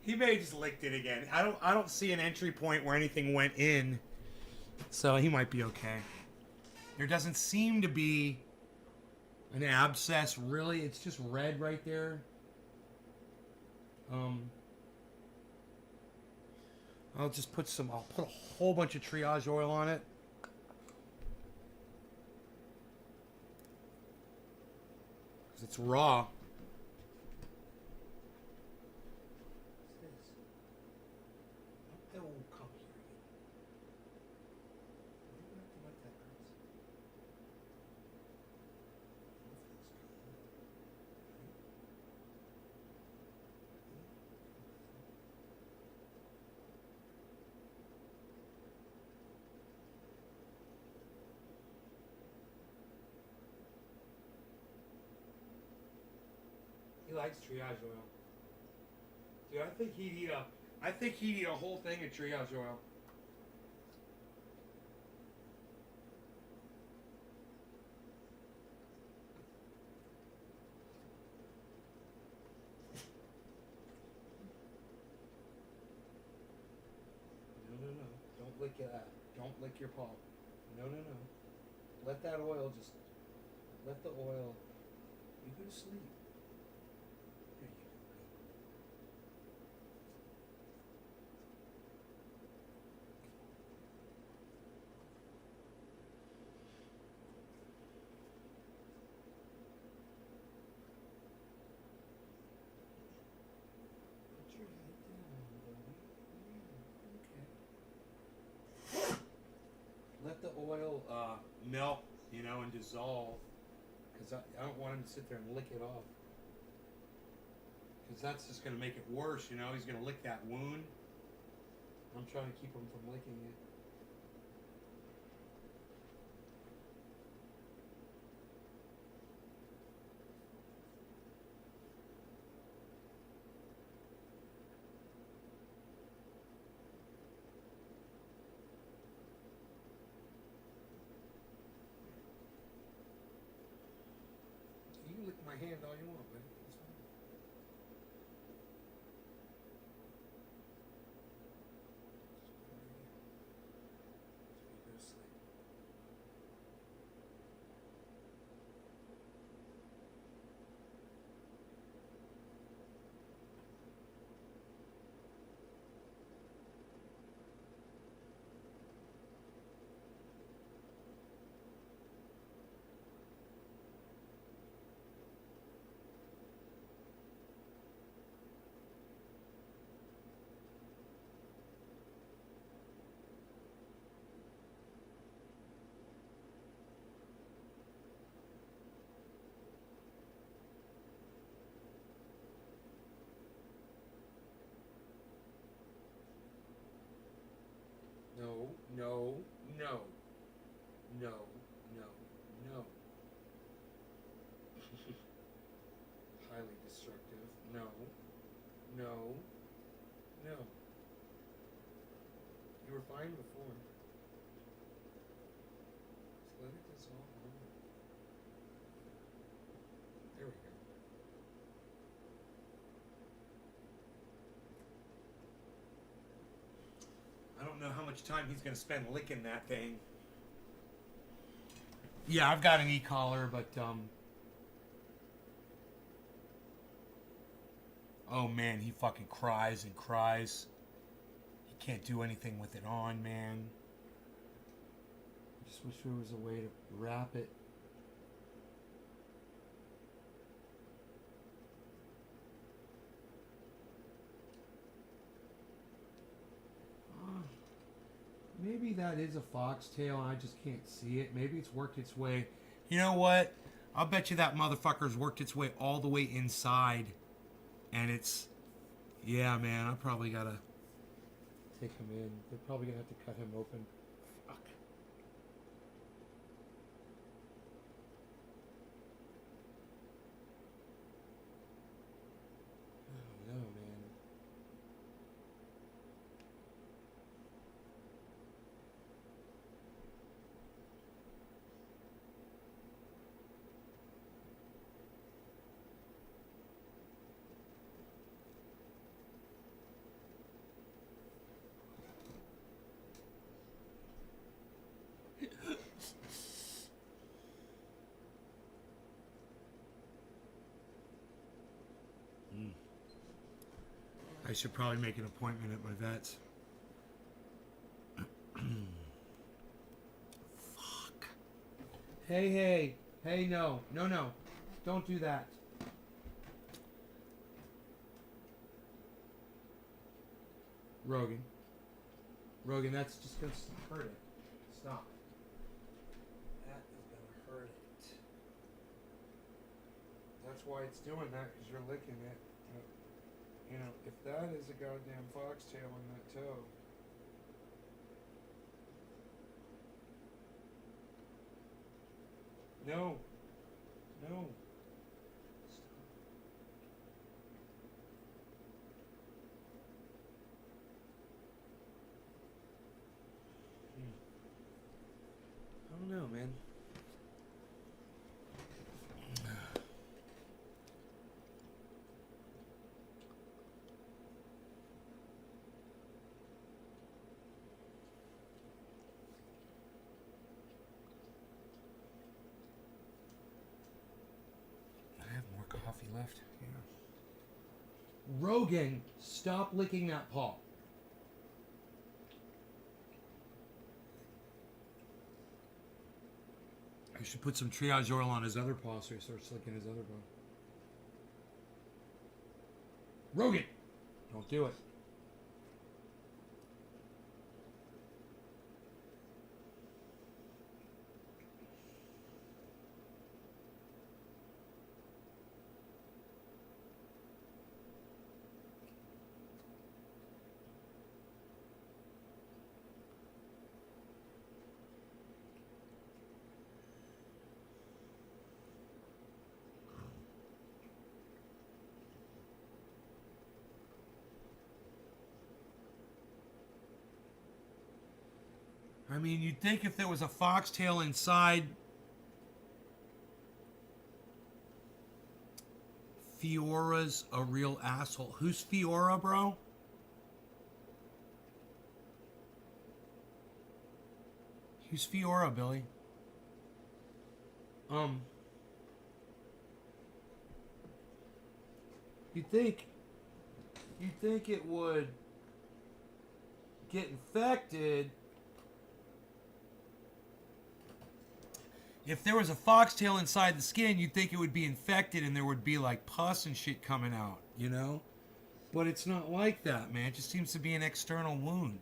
He may just licked it again. I don't see an entry point where anything went in, so he might be okay. There doesn't seem to be an abscess, really. It's just red right there. I'll put a whole bunch of triage oil on it. Because it's raw. He likes triage oil. Dude, I think he'd eat a whole thing of triage oil. No. Don't lick that. Don't lick your paw. No. Let that oil just... Let the oil... You go to sleep. There you go. Put your head down, buddy. Yeah, okay. Let the oil melt, and dissolve. Because I don't want him to sit there and lick it off. Because that's just going to make it worse, He's going to lick that wound. I'm trying to keep him from licking it. You can lick my hand all you want, buddy. It's fine. Go to sleep. No. No. No. No. Highly destructive. No. No. No. You were fine before. Just let it dissolve. There we go. I don't know how much time he's going to spend licking that thing. Yeah, I've got an e-collar, but oh man, he fucking cries and cries. He can't do anything with it on, man. I just wish there was a way to wrap it. Maybe that is a foxtail and I just can't see it. Maybe it's worked its way. You know what? I'll bet you that motherfucker's worked its way all the way inside. And it's... Yeah, man, I probably gotta take him in. They're probably gonna have to cut him open. Fuck. I don't know, man. I should probably make an appointment at my vet's. Fuck. Hey, no. Don't do that. Rogan, that's just gonna hurt it. Stop. That is gonna hurt it. That's why it's doing that, because you're licking it. You know, if that is a goddamn foxtail on that toe. No. Stop. I don't know, man. Coffee left. Yeah. Rogan, stop licking that paw. I should put some triage oil on his other paw so he starts licking his other paw. Rogan, don't do it. I mean, you'd think if there was a foxtail inside Fiora's a real asshole. Who's Fiora, bro? Who's Fiora, Billy? You'd think it would get infected. If there was a foxtail inside the skin, you'd think it would be infected and there would be like pus and shit coming out, you know? But it's not like that, man. It just seems to be an external wound.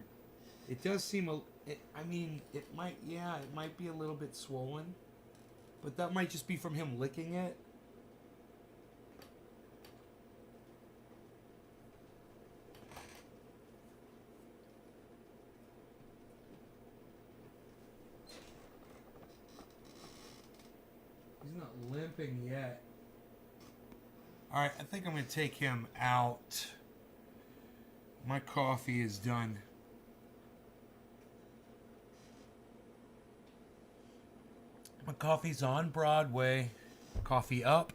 It does seem, it might be a little bit swollen. But that might just be from him licking it. limping yet. All right, I think I'm going to take him out. My coffee is done. My coffee's on Broadway. Coffee up.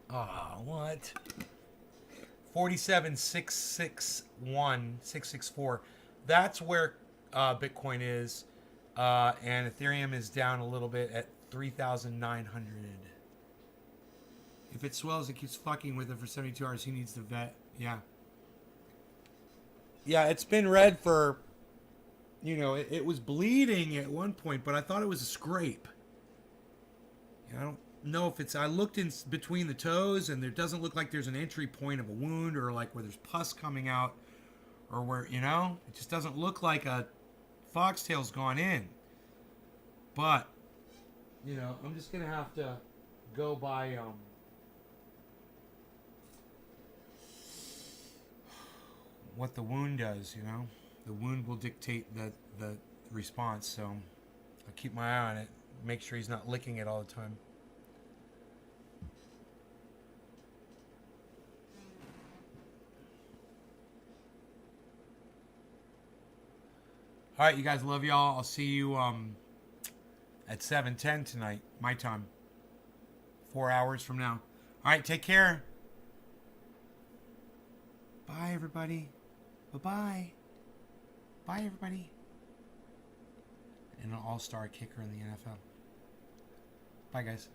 Ah, what? 47,661,664. That's where Bitcoin is. And Ethereum is down a little bit at 3,900. If it swells and keeps fucking with it for 72 hours, he needs to vet. Yeah. Yeah, it's been red for, you know, it was bleeding at one point, but I thought it was a scrape. I don't know if it's, I looked in between the toes and there doesn't look like there's an entry point of a wound or like where there's pus coming out or where, you know, it just doesn't look like a foxtail's gone in. But, you know, I'm just going to have to go by, what the wound does, you know. The wound will dictate the response, so I'll keep my eye on it. Make sure he's not licking it all the time. All right, you guys, love y'all. I'll see you at 7:10 tonight, my time. 4 hours from now. All right, take care. Bye, everybody. Bye-bye. Bye, everybody. And an all-star kicker in the NFL. Bye, guys.